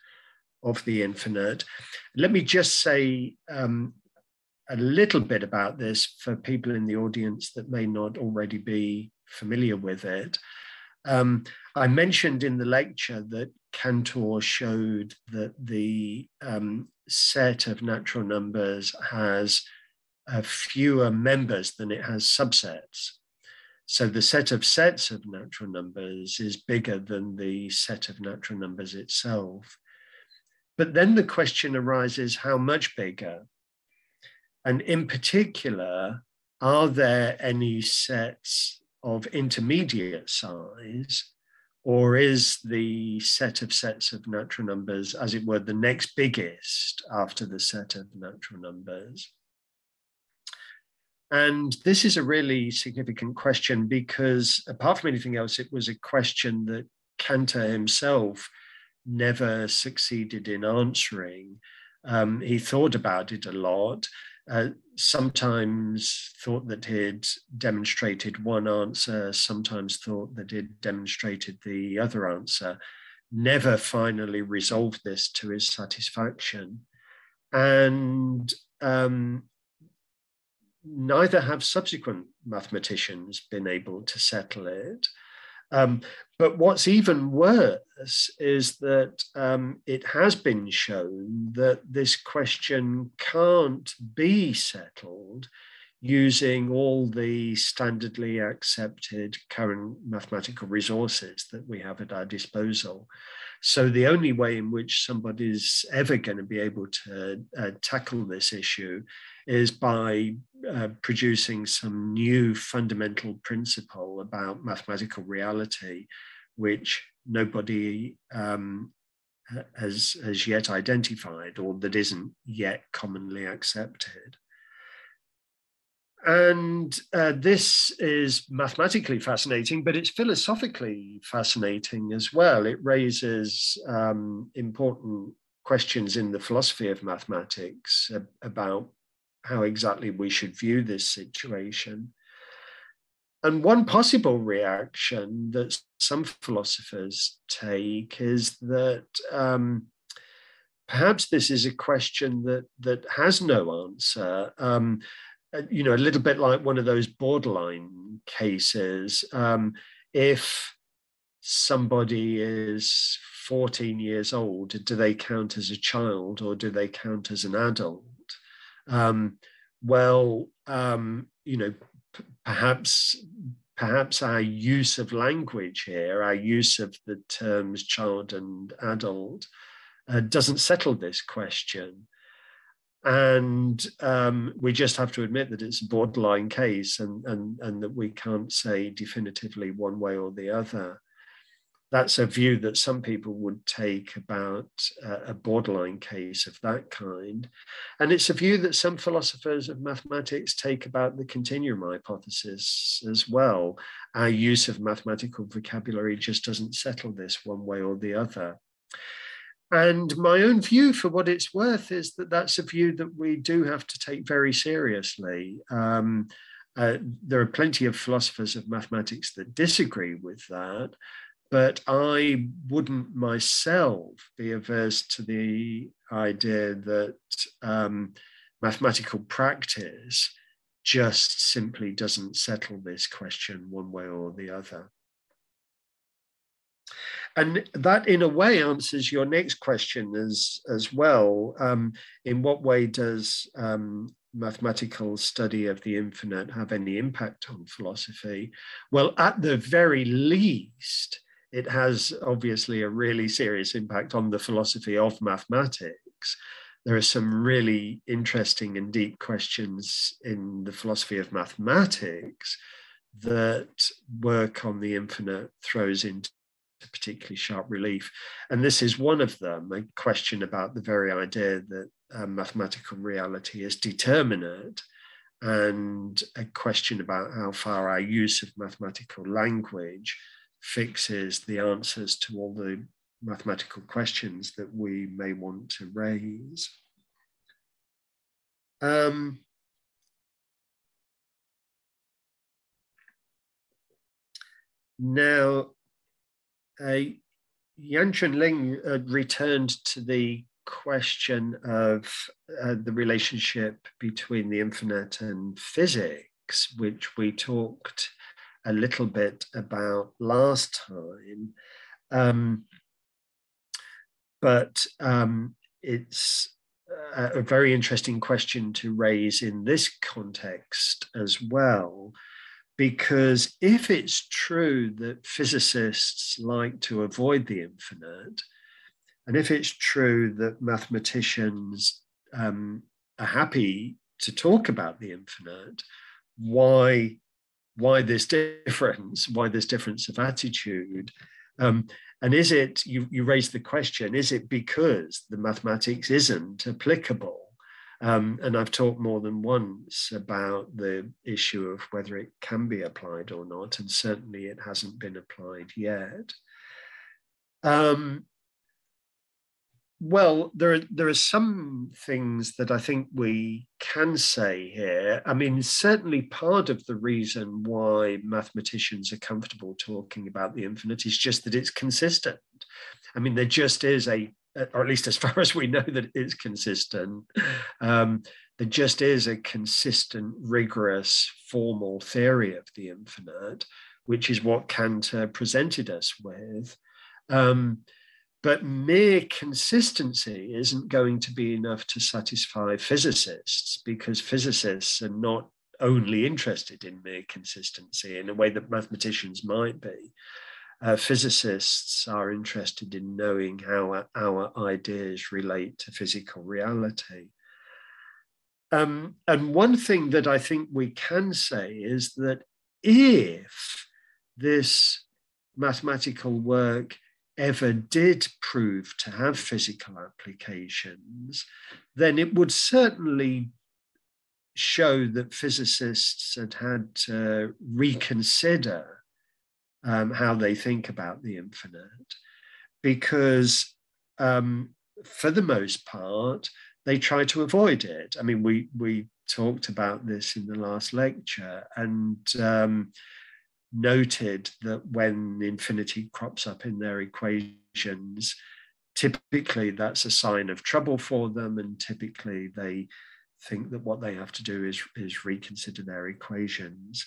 of the infinite. Let me just say a little bit about this for people in the audience that may not already be familiar with it. I mentioned in the lecture that Cantor showed that the set of natural numbers has fewer members than it has subsets. So the set of sets of natural numbers is bigger than the set of natural numbers itself. But then the question arises, how much bigger? And in particular, are there any sets of intermediate size, or is the set of sets of natural numbers, as it were, the next biggest after the set of natural numbers? And this is a really significant question because, apart from anything else, it was a question that Cantor himself never succeeded in answering. He thought about it a lot, sometimes thought that he'd demonstrated one answer, sometimes thought that he'd demonstrated the other answer, never finally resolved this to his satisfaction. And neither have subsequent mathematicians been able to settle it. But what's even worse is that it has been shown that this question can't be settled using all the standardly accepted current mathematical resources that we have at our disposal. So the only way in which somebody's ever going to be able to tackle this issue is by producing some new fundamental principle about mathematical reality, which nobody has yet identified, or that isn't yet commonly accepted. And this is mathematically fascinating, but it's philosophically fascinating as well. It raises important questions in the philosophy of mathematics about how exactly we should view this situation. And one possible reaction that some philosophers take is that perhaps this is a question that has no answer. You know, a little bit like one of those borderline cases. If somebody is 14 years old, do they count as a child or do they count as an adult? You know, perhaps our use of language here, our use of the terms child and adult, doesn't settle this question. And we just have to admit that it's a borderline case and that we can't say definitively one way or the other. That's a view that some people would take about a borderline case of that kind. And it's a view that some philosophers of mathematics take about the continuum hypothesis as well. Our use of mathematical vocabulary just doesn't settle this one way or the other. And my own view, for what it's worth, is that that's a view that we do have to take very seriously. There are plenty of philosophers of mathematics that disagree with that, but I wouldn't myself be averse to the idea that mathematical practice just simply doesn't settle this question one way or the other. And that, in a way, answers your next question as well. In what way does mathematical study of the infinite have any impact on philosophy? Well, at the very least, it has obviously a really serious impact on the philosophy of mathematics. There are some really interesting and deep questions in the philosophy of mathematics that work on the infinite throws into particularly sharp relief. And this is one of them, a question about the very idea that mathematical reality is determinate, and a question about how far our use of mathematical language fixes the answers to all the mathematical questions that we may want to raise. Now, Yan Chunling returned to the question of the relationship between the infinite and physics, which we talked a little bit about last time. But it's a very interesting question to raise in this context as well, because if it's true that physicists like to avoid the infinite, and if it's true that mathematicians are happy to talk about the infinite, why this difference? Why this difference of attitude? And is it, you raised the question, is it because the mathematics isn't applicable? And I've talked more than once about the issue of whether it can be applied or not, and certainly it hasn't been applied yet. Well, there are some things that I think we can say here. I mean, certainly part of the reason why mathematicians are comfortable talking about the infinite is just that it's consistent. I mean, there just is or at least as far as we know that it's consistent, there just is a consistent, rigorous, formal theory of the infinite, which is what Cantor presented us with. But mere consistency isn't going to be enough to satisfy physicists, because physicists are not only interested in mere consistency in a way that mathematicians might be. Physicists are interested in knowing how our ideas relate to physical reality. And one thing that I think we can say is that if this mathematical work ever did prove to have physical applications, then it would certainly show that physicists had to reconsider how they think about the infinite, because for the most part, they try to avoid it. I mean, we talked about this in the last lecture, and noted that when infinity crops up in their equations, typically that's a sign of trouble for them, and typically they think that what they have to do is reconsider their equations.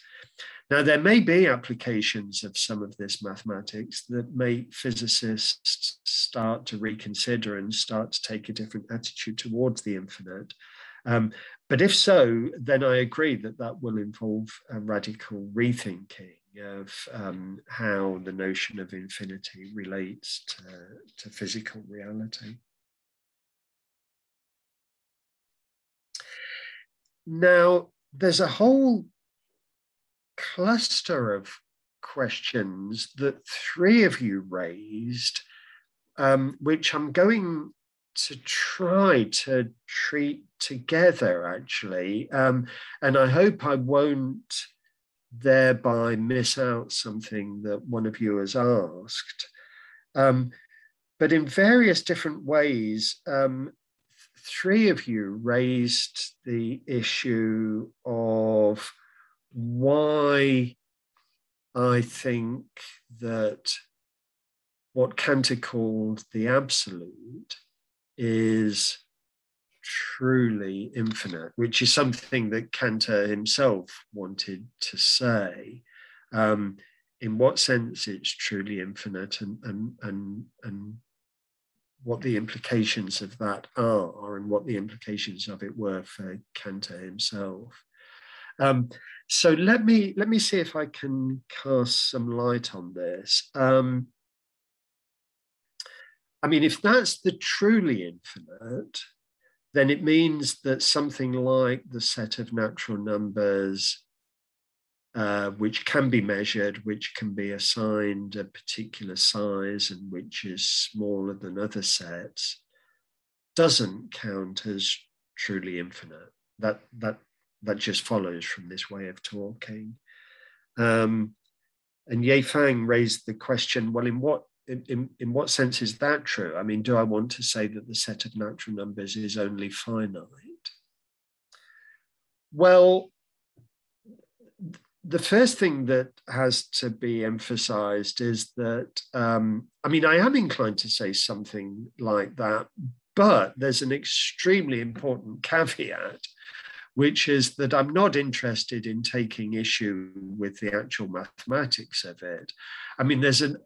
Now, there may be applications of some of this mathematics that make physicists start to reconsider and start to take a different attitude towards the infinite. But if so, then I agree that that will involve a radical rethinking of how the notion of infinity relates to physical reality. Now, there's a whole cluster of questions that three of you raised, which I'm going to try to treat together, actually. And I hope I won't thereby miss out something that one of you has asked. But in various different ways, three of you raised the issue of why I think that what Cantor called the absolute is truly infinite, which is something that Cantor himself wanted to say. In what sense it's truly infinite, and what the implications of that are, and what the implications of it were for Cantor himself. So let me see if I can cast some light on this. I mean, if that's the truly infinite, then it means that something like the set of natural numbers, which can be measured, which can be assigned a particular size, and which is smaller than other sets, doesn't count as truly infinite. That just follows from this way of talking. And Ye Fang raised the question, well, in what sense is that true? I mean, do I want to say that the set of natural numbers is only finite? Well, the first thing that has to be emphasized is that, I mean, I am inclined to say something like that, but there's an extremely important caveat, which is that I'm not interested in taking issue with the actual mathematics of it. I mean, there's an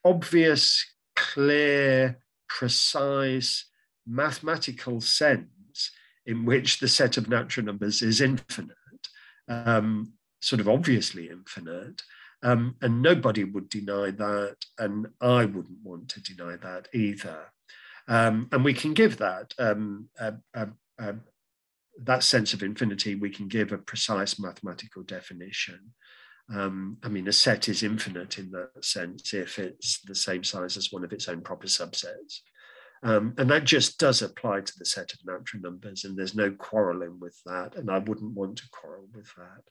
obvious, clear, precise mathematical sense in which the set of natural numbers is infinite, sort of obviously infinite, and nobody would deny that, and I wouldn't want to deny that either. And we can give that that sense of infinity, we can give a precise mathematical definition. I mean, a set is infinite in that sense if it's the same size as one of its own proper subsets. And that just does apply to the set of natural numbers, and there's no quarreling with that, and I wouldn't want to quarrel with that.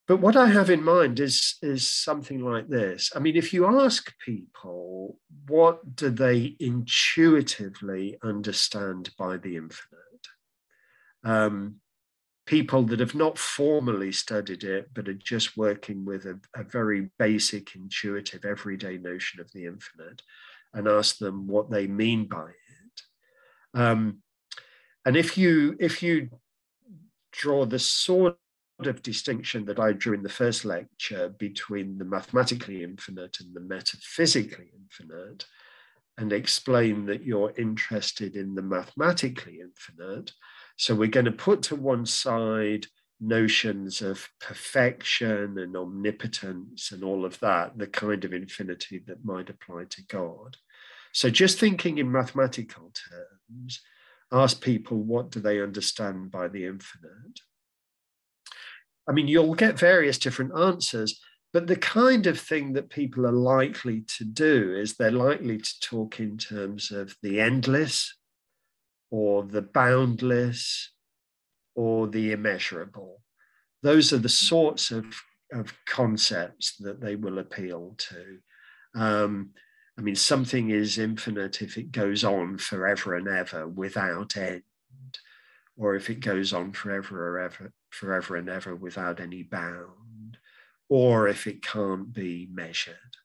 But what I have in mind is something like this. I mean, if you ask people, what do they intuitively understand by the infinite? People that have not formally studied it, but are just working with a very basic, intuitive, everyday notion of the infinite, and ask them what they mean by it. And if you draw the sort of distinction that I drew in the first lecture between the mathematically infinite and the metaphysically infinite, and explain that you're interested in the mathematically infinite, so we're going to put to one side notions of perfection and omnipotence and all of that, the kind of infinity that might apply to God. So just thinking in mathematical terms, ask people what do they understand by the infinite. I mean, you'll get various different answers, but the kind of thing that people are likely to do is they're likely to talk in terms of the endless, or the boundless, or the immeasurable. Those are the sorts of concepts that they will appeal to. I mean, something is infinite if it goes on forever and ever without end, or if it goes on forever and ever without any bound, or if it can't be measured.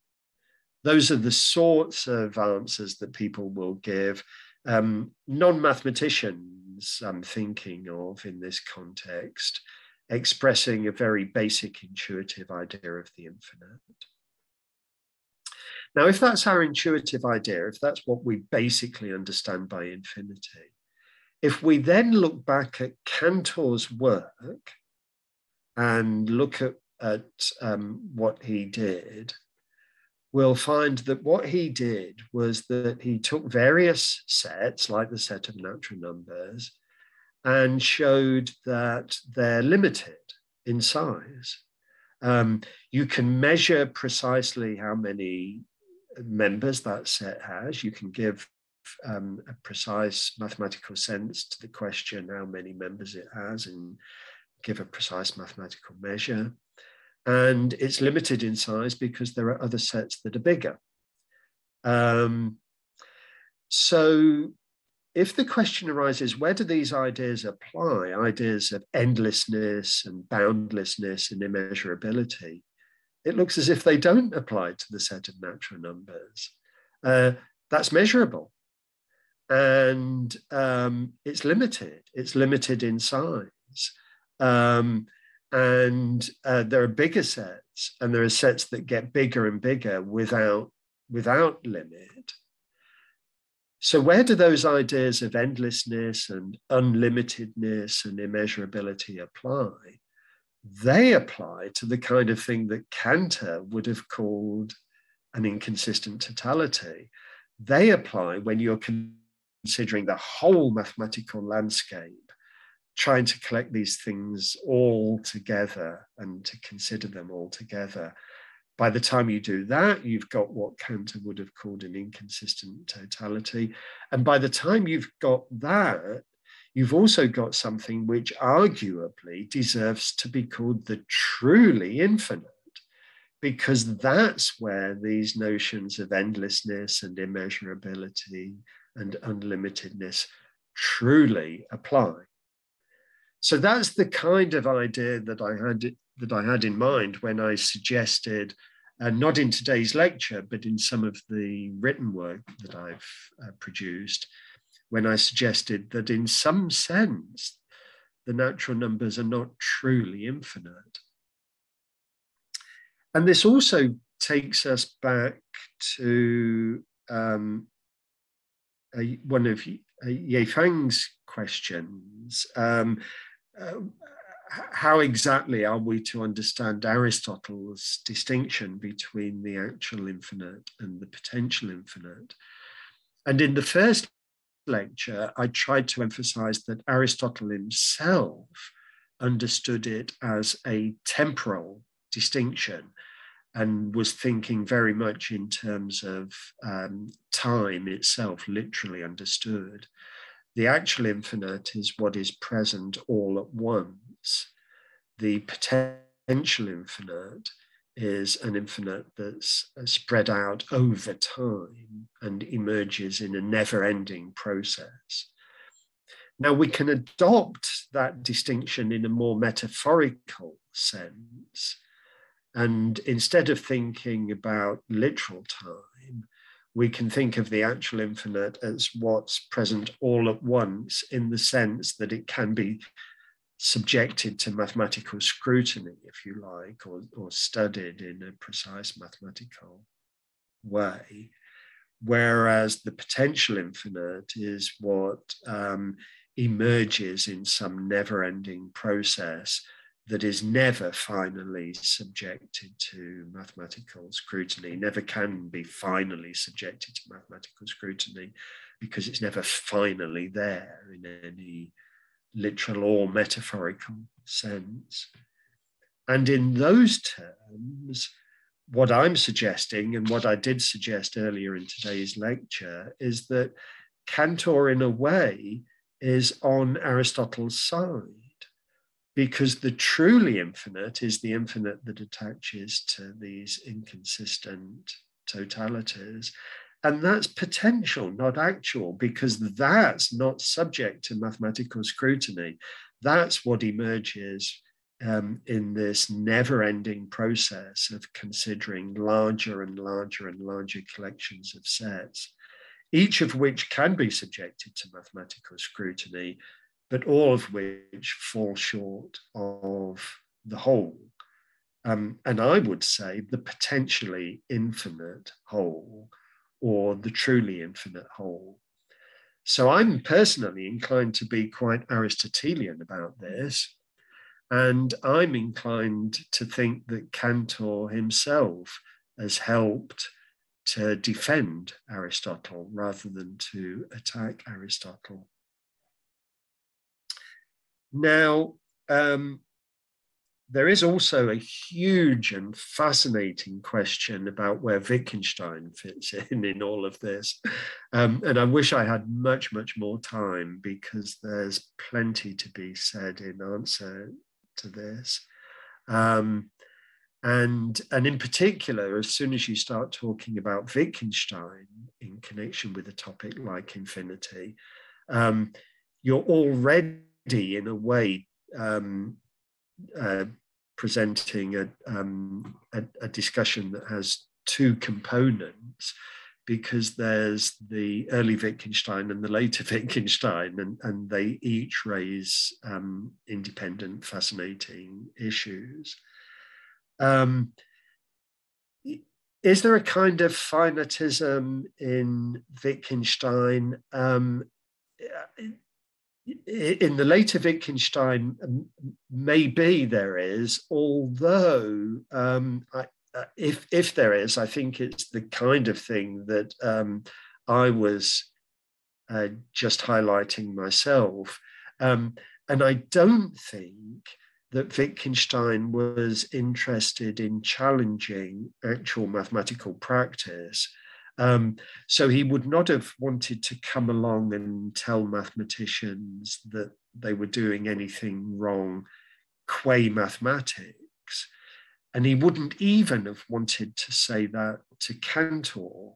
Those are the sorts of answers that people will give. Non-mathematicians, I'm thinking of in this context, expressing a very basic intuitive idea of the infinite. Now, if that's our intuitive idea, if that's what we basically understand by infinity, if we then look back at Cantor's work and look at what he did, we'll find that what he did was that he took various sets, like the set of natural numbers, and showed that they're limited in size. You can measure precisely how many members that set has. You can give a precise mathematical sense to the question how many members it has and give a precise mathematical measure. And it's limited in size because there are other sets that are bigger. So if the question arises, where do these ideas apply, ideas of endlessness and boundlessness and immeasurability, it looks as if they don't apply to the set of natural numbers. That's measurable. and it's limited. It's limited in size. And there are bigger sets, and there are sets that get bigger and bigger without limit. So where do those ideas of endlessness and unlimitedness and immeasurability apply? They apply to the kind of thing that Cantor would have called an inconsistent totality. They apply when you're considering the whole mathematical landscape, trying to collect these things all together and to consider them all together. By the time you do that, you've got what Cantor would have called an inconsistent totality. And by the time you've got that, you've also got something which arguably deserves to be called the truly infinite, because that's where these notions of endlessness and immeasurability and unlimitedness truly apply. So that's the kind of idea that I had in mind when I suggested, not in today's lecture, but in some of the written work that I've produced, when I suggested that in some sense, the natural numbers are not truly infinite. And this also takes us back to one of Yifang's questions. How exactly are we to understand Aristotle's distinction between the actual infinite and the potential infinite? And in the first lecture, I tried to emphasize that Aristotle himself understood it as a temporal distinction and was thinking very much in terms of time itself, literally understood. The actual infinite is what is present all at once. The potential infinite is an infinite that's spread out over time and emerges in a never-ending process. Now, we can adopt that distinction in a more metaphorical sense. And instead of thinking about literal time, we can think of the actual infinite as what's present all at once, in the sense that it can be subjected to mathematical scrutiny, if you like, or studied in a precise mathematical way. Whereas the potential infinite is what emerges in some never-ending process that is never finally subjected to mathematical scrutiny, never can be finally subjected to mathematical scrutiny, because it's never finally there in any literal or metaphorical sense. And in those terms, what I'm suggesting, and what I did suggest earlier in today's lecture, is that Cantor, in a way, is on Aristotle's side, because the truly infinite is the infinite that attaches to these inconsistent totalities. And that's potential, not actual, because that's not subject to mathematical scrutiny. That's what emerges in this never-ending process of considering larger and larger and larger collections of sets, each of which can be subjected to mathematical scrutiny, but all of which fall short of the whole. And I would say the potentially infinite whole, or the truly infinite whole. So I'm personally inclined to be quite Aristotelian about this. And I'm inclined to think that Cantor himself has helped to defend Aristotle rather than to attack Aristotle. Now, there is also a huge and fascinating question about where Wittgenstein fits in all of this. And I wish I had much, much more time, because there's plenty to be said in answer to this. And in particular, as soon as you start talking about Wittgenstein in connection with a topic like infinity, you're already in a way presenting a discussion that has two components. because there's the early Wittgenstein and the later Wittgenstein, and they each raise independent, fascinating issues. Is there a kind of finitism in Wittgenstein? In the later Wittgenstein, maybe there is, although if there is, I think it's the kind of thing that I was just highlighting myself. And I don't think that Wittgenstein was interested in challenging actual mathematical practice. So he would not have wanted to come along and tell mathematicians that they were doing anything wrong qua mathematics. And he wouldn't even have wanted to say that to Cantor.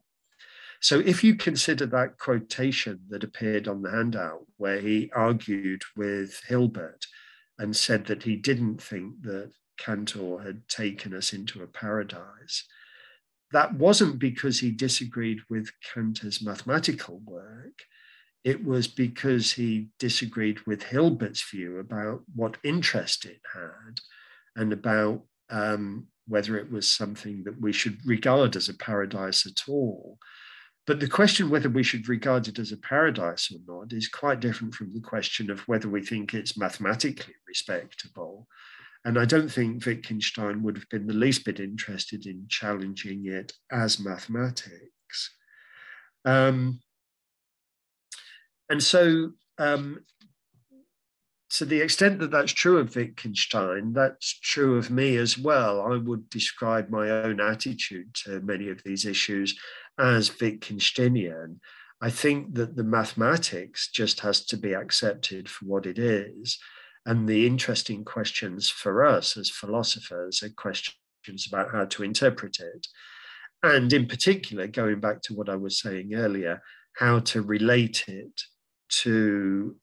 So if you consider that quotation that appeared on the handout, where he argued with Hilbert and said that he didn't think that Cantor had taken us into a paradise, that wasn't because he disagreed with Cantor's mathematical work. It was because he disagreed with Hilbert's view about what interest it had and about whether it was something that we should regard as a paradise at all. But the question whether we should regard it as a paradise or not is quite different from the question of whether we think it's mathematically respectable. And I don't think Wittgenstein would have been the least bit interested in challenging it as mathematics. And so to the extent that that's true of Wittgenstein, that's true of me as well. I would describe my own attitude to many of these issues as Wittgensteinian. I think that the mathematics just has to be accepted for what it is. And the interesting questions for us as philosophers are questions about how to interpret it. And in particular, going back to what I was saying earlier, how to relate it to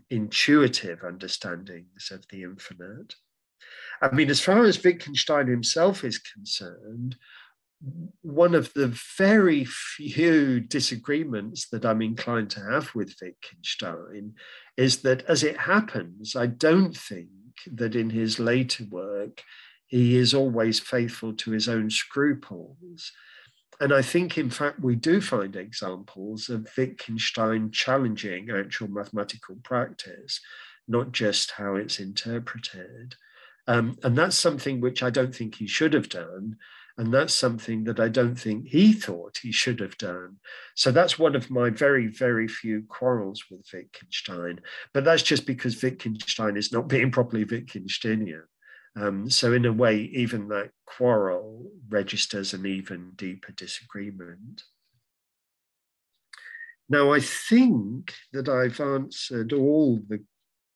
intuitive understandings of the infinite. I mean, as far as Wittgenstein himself is concerned, one of the very few disagreements that I'm inclined to have with Wittgenstein is that, as it happens, I don't think that in his later work he is always faithful to his own scruples. And I think, in fact, we do find examples of Wittgenstein challenging actual mathematical practice, not just how it's interpreted. And that's something which I don't think he should have done. And that's something that I don't think he thought he should have done. So that's one of my very, very few quarrels with Wittgenstein. But that's just because Wittgenstein is not being properly Wittgensteinian. So in a way, even that quarrel registers an even deeper disagreement. Now, I think that I've answered all the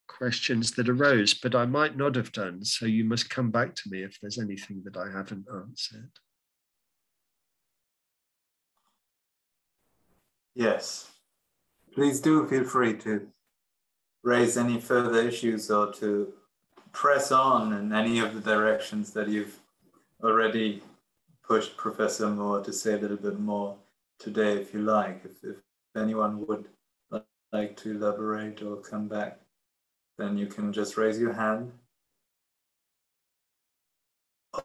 questions that arose, but I might not have done. So you must come back to me if there's anything that I haven't answered. Yes, please do feel free to raise any further issues or to press on in any of the directions that you've already pushed Professor Moore to say a little bit more today, if you like. If anyone would like to elaborate or come back, then you can just raise your hand.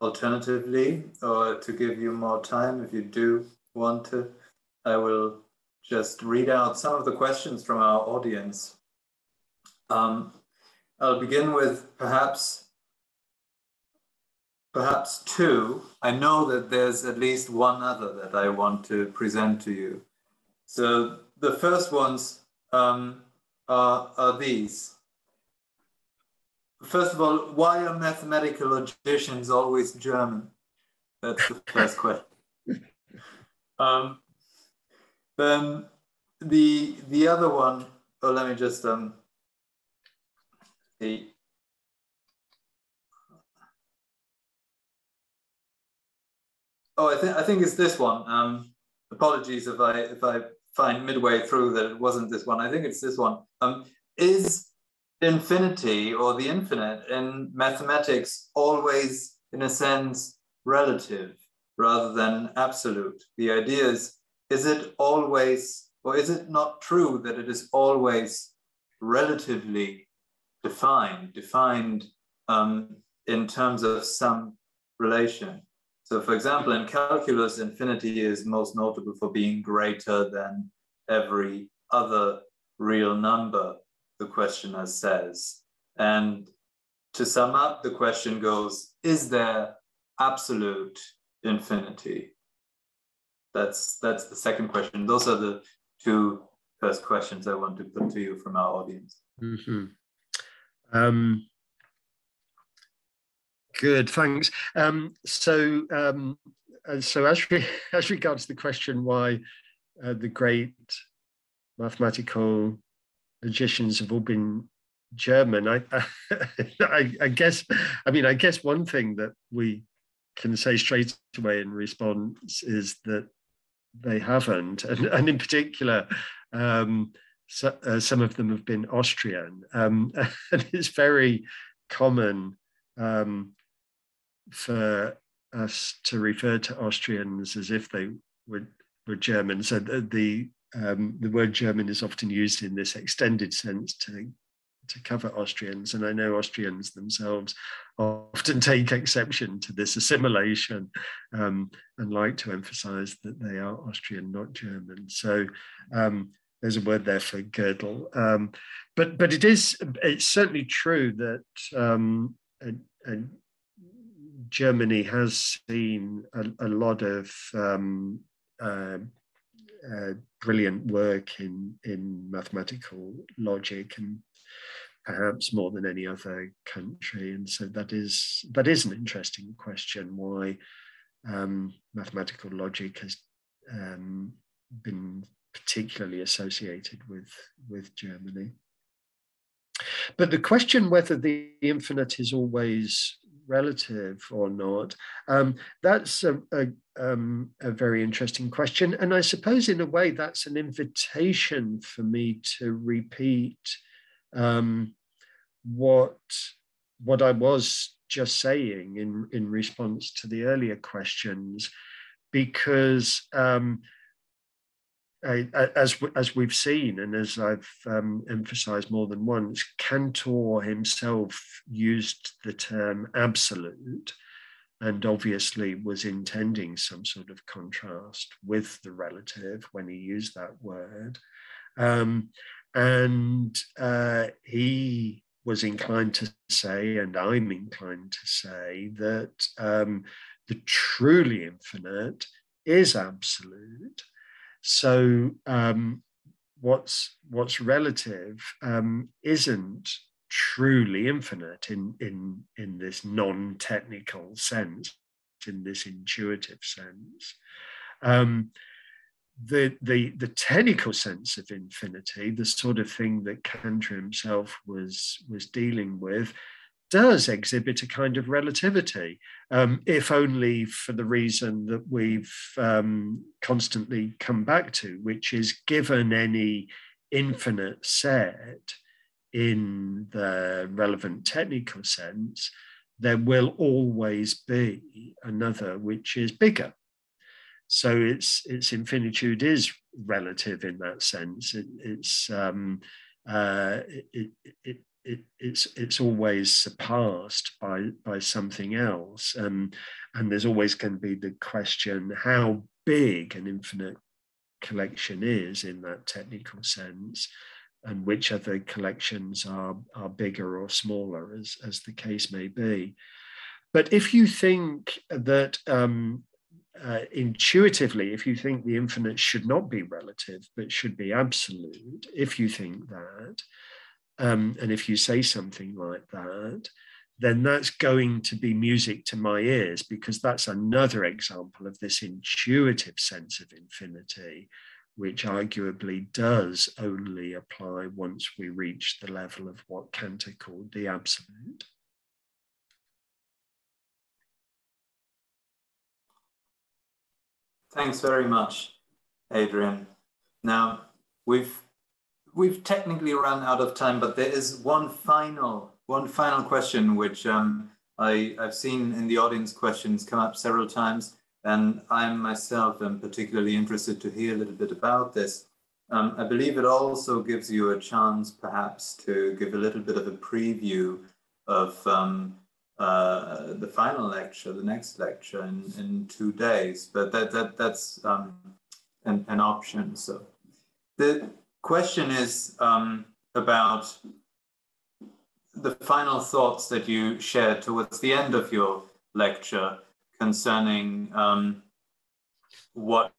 Alternatively, or to give you more time, if you do want to, I will just read out some of the questions from our audience. I'll begin with perhaps two. I know that there's at least one other that I want to present to you. So the first ones are these. First of all, why are mathematical logicians always German? That's the first question. Then the other one, oh, let me just see. Oh, I think it's this one. Apologies if I find midway through that it wasn't this one. I think it's this one. Is infinity or the infinite in mathematics always, in a sense, relative rather than absolute? The idea is is it always, or is it not true that it is always relatively defined in terms of some relation? So for example, in calculus, infinity is most notable for being greater than every other real number, the questioner says. And to sum up, the question goes, is there absolute infinity? That's the second question. Those are the two first questions I want to put to you from our audience. Mm-hmm. Good, thanks. So as regards the question why the great mathematical logicians have all been German, I guess one thing that we can say straight away in response is that they haven't, and in particular, some of them have been Austrian, and it's very common for us to refer to Austrians as if they were German. So the word German is often used in this extended sense to cover Austrians, and I know Austrians themselves often take exception to this assimilation and like to emphasize that they are Austrian, not German. So there's a word there for girdle. But it's certainly true that Germany has seen a lot of brilliant work in mathematical logic, and perhaps more than any other country. And so that is an interesting question, why mathematical logic has been particularly associated with Germany. But the question whether the infinite is always relative or not, that's a very interesting question. And I suppose in a way that's an invitation for me to repeat what I was just saying in response to the earlier questions, because as we've seen, and as I've emphasized more than once, Cantor himself used the term absolute, and obviously was intending some sort of contrast with the relative when he used that word. And he was inclined to say, and I'm inclined to say, that the truly infinite is absolute. So what's relative isn't truly infinite in this non-technical sense, in this intuitive sense. The technical sense of infinity, the sort of thing that Cantor himself was dealing with, does exhibit a kind of relativity, if only for the reason that we've constantly come back to, which is given any infinite set in the relevant technical sense, there will always be another which is bigger. So its infinitude is relative in that sense. It's always surpassed by something else, and there's always going to be the question how big an infinite collection is in that technical sense, and which other collections are bigger or smaller, as the case may be. But if you think that intuitively, if you think the infinite should not be relative but should be absolute, if you think that, and if you say something like that, then that's going to be music to my ears, because that's another example of this intuitive sense of infinity, which arguably does only apply once we reach the level of what Cantor called the absolute. Thanks very much, Adrian. Now, we've technically run out of time, but there is one final question which I've seen in the audience questions come up several times, And I myself am particularly interested to hear a little bit about this. I believe it also gives you a chance perhaps to give a little bit of a preview of the final lecture, the next lecture in 2 days, but that's an option. So the question is about the final thoughts that you shared towards the end of your lecture concerning what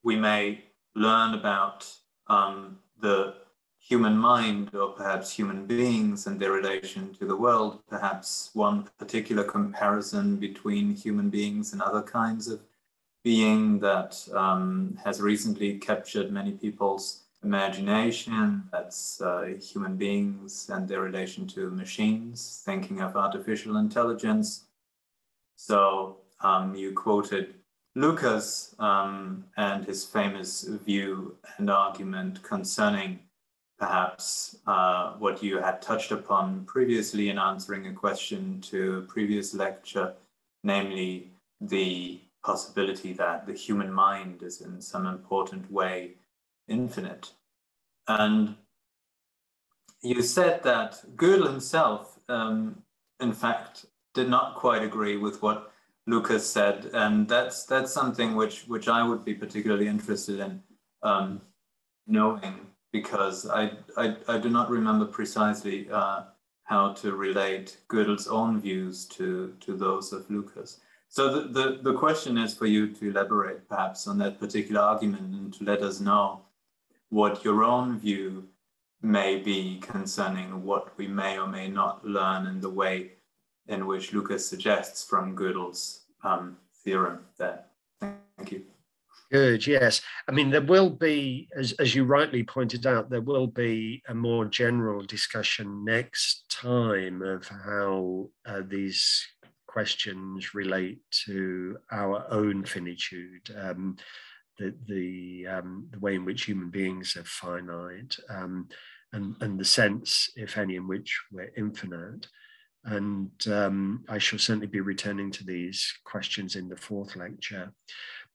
we may learn about the human mind, or perhaps human beings and their relation to the world, perhaps one particular comparison between human beings and other kinds of being that has recently captured many people's imagination. That's human beings and their relation to machines, thinking of artificial intelligence. So you quoted Lucas and his famous view and argument concerning perhaps what you had touched upon previously in answering a question to a previous lecture, namely the possibility that the human mind is in some important way infinite. And you said that Gödel himself, in fact, did not quite agree with what Lucas said, and that's something which I would be particularly interested in knowing, because I do not remember precisely how to relate Gödel's own views to those of Lucas. So the question is for you to elaborate perhaps on that particular argument and to let us know what your own view may be concerning what we may or may not learn in the way in which Lucas suggests from Gödel's theorem there. Thank you. Good, yes. I mean, there will be, as you rightly pointed out, there will be a more general discussion next time of how these questions relate to our own finitude, the way in which human beings are finite, and the sense, if any, in which we're infinite. And I shall certainly be returning to these questions in the fourth lecture.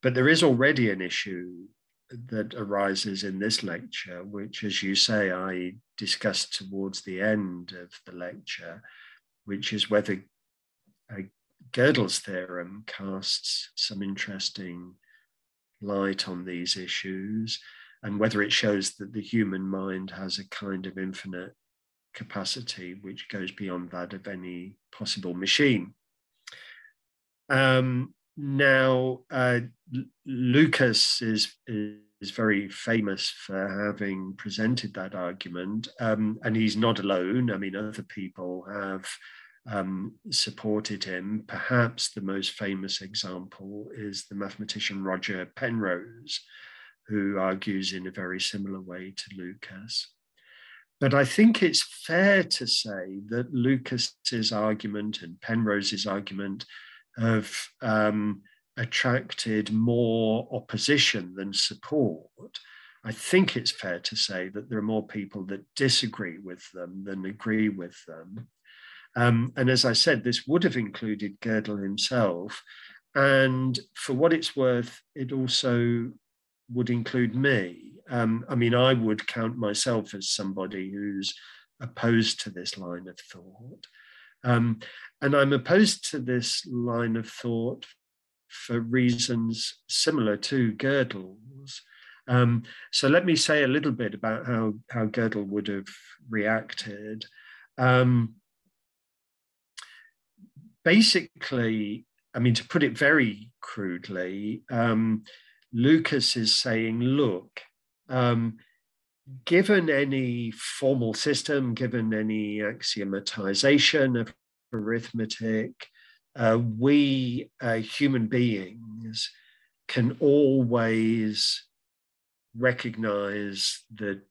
But there is already an issue that arises in this lecture, which, as you say, I discussed towards the end of the lecture, which is whether Gödel's theorem casts some interesting light on these issues, and whether it shows that the human mind has a kind of infinite capacity which goes beyond that of any possible machine. Now, Lucas is very famous for having presented that argument, and he's not alone. I mean, other people have supported him. Perhaps the most famous example is the mathematician Roger Penrose, who argues in a very similar way to Lucas. But I think it's fair to say that Lucas's argument and Penrose's argument have attracted more opposition than support. I think it's fair to say that there are more people that disagree with them than agree with them. And as I said, this would have included Gödel himself. And for what it's worth, it also would include me. I mean, I would count myself as somebody who's opposed to this line of thought. And I'm opposed to this line of thought for reasons similar to Gödel's. So let me say a little bit about how Gödel would have reacted. Basically, I mean, to put it very crudely, Lucas is saying, look, given any formal system, given any axiomatization of arithmetic, we human beings can always recognize the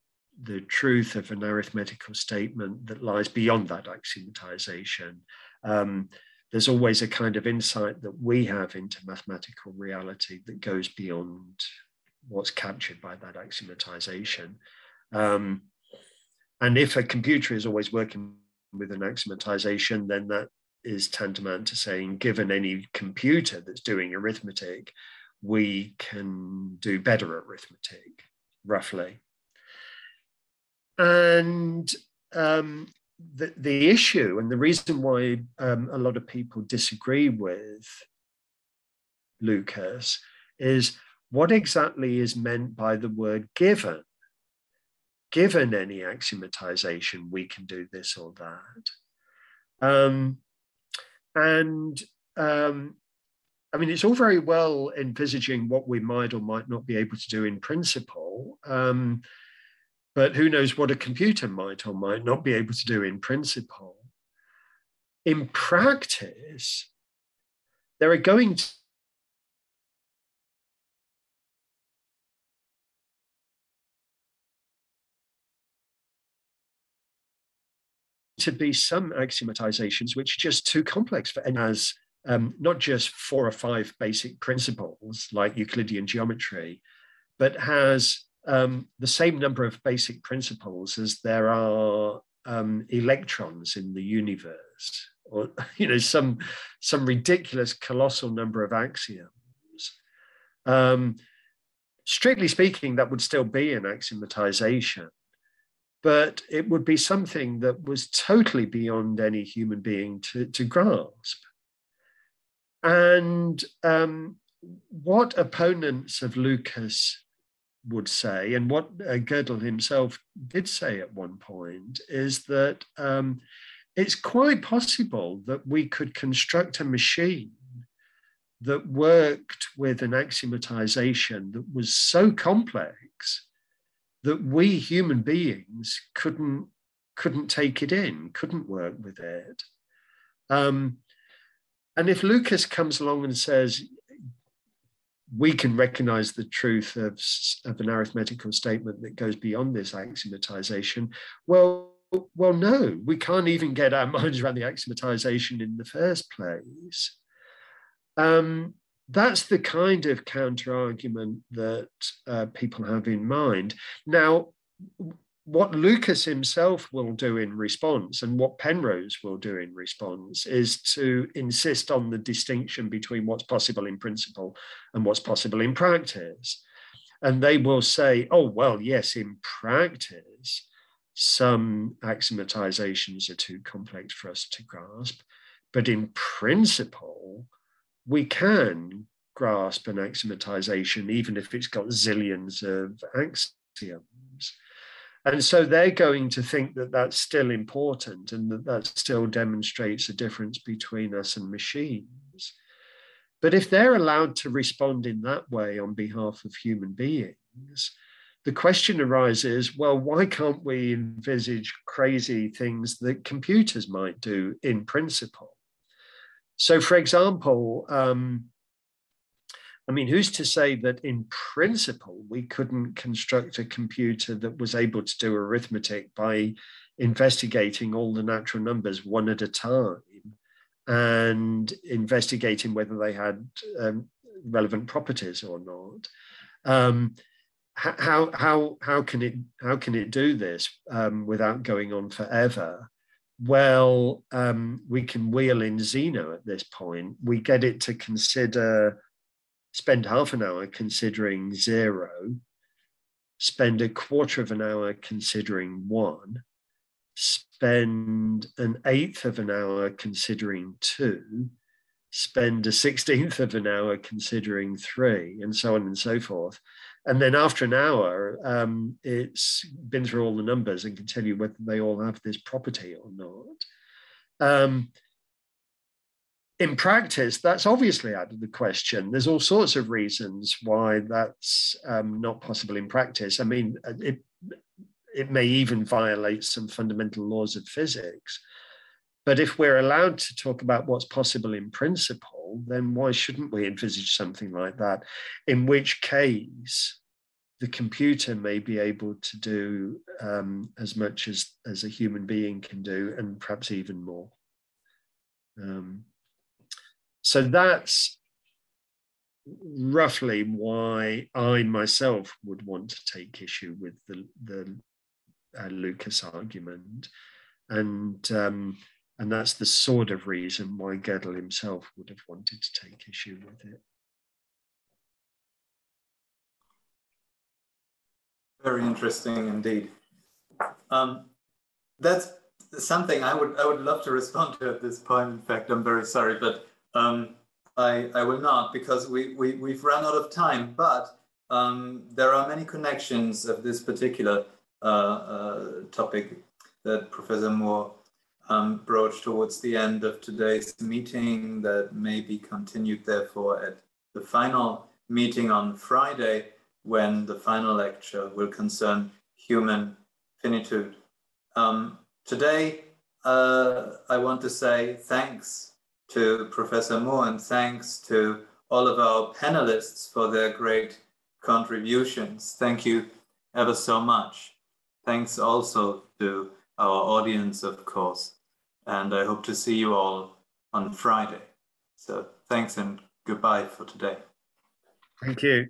truth of an arithmetical statement that lies beyond that axiomatization. There's always a kind of insight that we have into mathematical reality that goes beyond what's captured by that axiomatization. And if a computer is always working with an axiomatization, then that is tantamount to saying, given any computer that's doing arithmetic, we can do better arithmetic, roughly. And the issue and the reason why a lot of people disagree with Lucas is what exactly is meant by the word given. Given any axiomatization, we can do this or that. I mean, it's all very well envisaging what we might or might not be able to do in principle, but who knows what a computer might or might not be able to do in principle. In practice, there are going to be some axiomatizations which are just too complex for any, as not just 4 or 5 basic principles like Euclidean geometry, but has the same number of basic principles as there are electrons in the universe, or some ridiculous colossal number of axioms. Strictly speaking, that would still be an axiomatization, but it would be something that was totally beyond any human being to grasp. And what opponents of Lucas would say, and what Gödel himself did say at one point, is that it's quite possible that we could construct a machine that worked with an axiomatization that was so complex that we human beings couldn't take it in, couldn't work with it. And if Lucas comes along and says, we can recognize the truth of an arithmetical statement that goes beyond this axiomatization, well, no, we can't even get our minds around the axiomatization in the first place. That's the kind of counter-argument that people have in mind. Now, what Lucas himself will do in response, and what Penrose will do in response, is to insist on the distinction between what's possible in principle and what's possible in practice. And they will say, oh, well, yes, in practice, some axiomatizations are too complex for us to grasp, but in principle, we can grasp an axiomatization, even if it's got zillions of axioms. And so they're going to think that that's still important and that still demonstrates a difference between us and machines. But if they're allowed to respond in that way on behalf of human beings, the question arises, well, why can't we envisage crazy things that computers might do in principle? So, for example, I mean, who's to say that in principle we couldn't construct a computer that was able to do arithmetic by investigating all the natural numbers one at a time and investigating whether they had relevant properties or not? How can it do this without going on forever? Well, we can wheel in Zeno at this point. We get it to spend half an hour considering 0, spend a quarter of an hour considering 1, spend an eighth of an hour considering 2, spend a 16th of an hour considering 3, and so on and so forth. And then after an hour, it's been through all the numbers and can tell you whether they all have this property or not. In practice, that's obviously out of the question. There's all sorts of reasons why that's not possible in practice. I mean, it may even violate some fundamental laws of physics. But if we're allowed to talk about what's possible in principle, then why shouldn't we envisage something like that? In which case, the computer may be able to do as much as a human being can do, and perhaps even more. So that's roughly why I myself would want to take issue with the Lucas argument. And And that's the sort of reason why Gödel himself would have wanted to take issue with it. Very interesting indeed. That's something I would love to respond to at this point. In fact, I'm very sorry, but I will not, because we've run out of time. But there are many connections of this particular topic that Professor Moore broached towards the end of today's meeting that may be continued therefore at the final meeting on Friday, when the final lecture will concern human finitude. Today, I want to say thanks to Professor Moore and thanks to all of our panelists for their great contributions. Thank you ever so much. Thanks also to our audience, of course. And I hope to see you all on Friday. So thanks and goodbye for today. Thank you.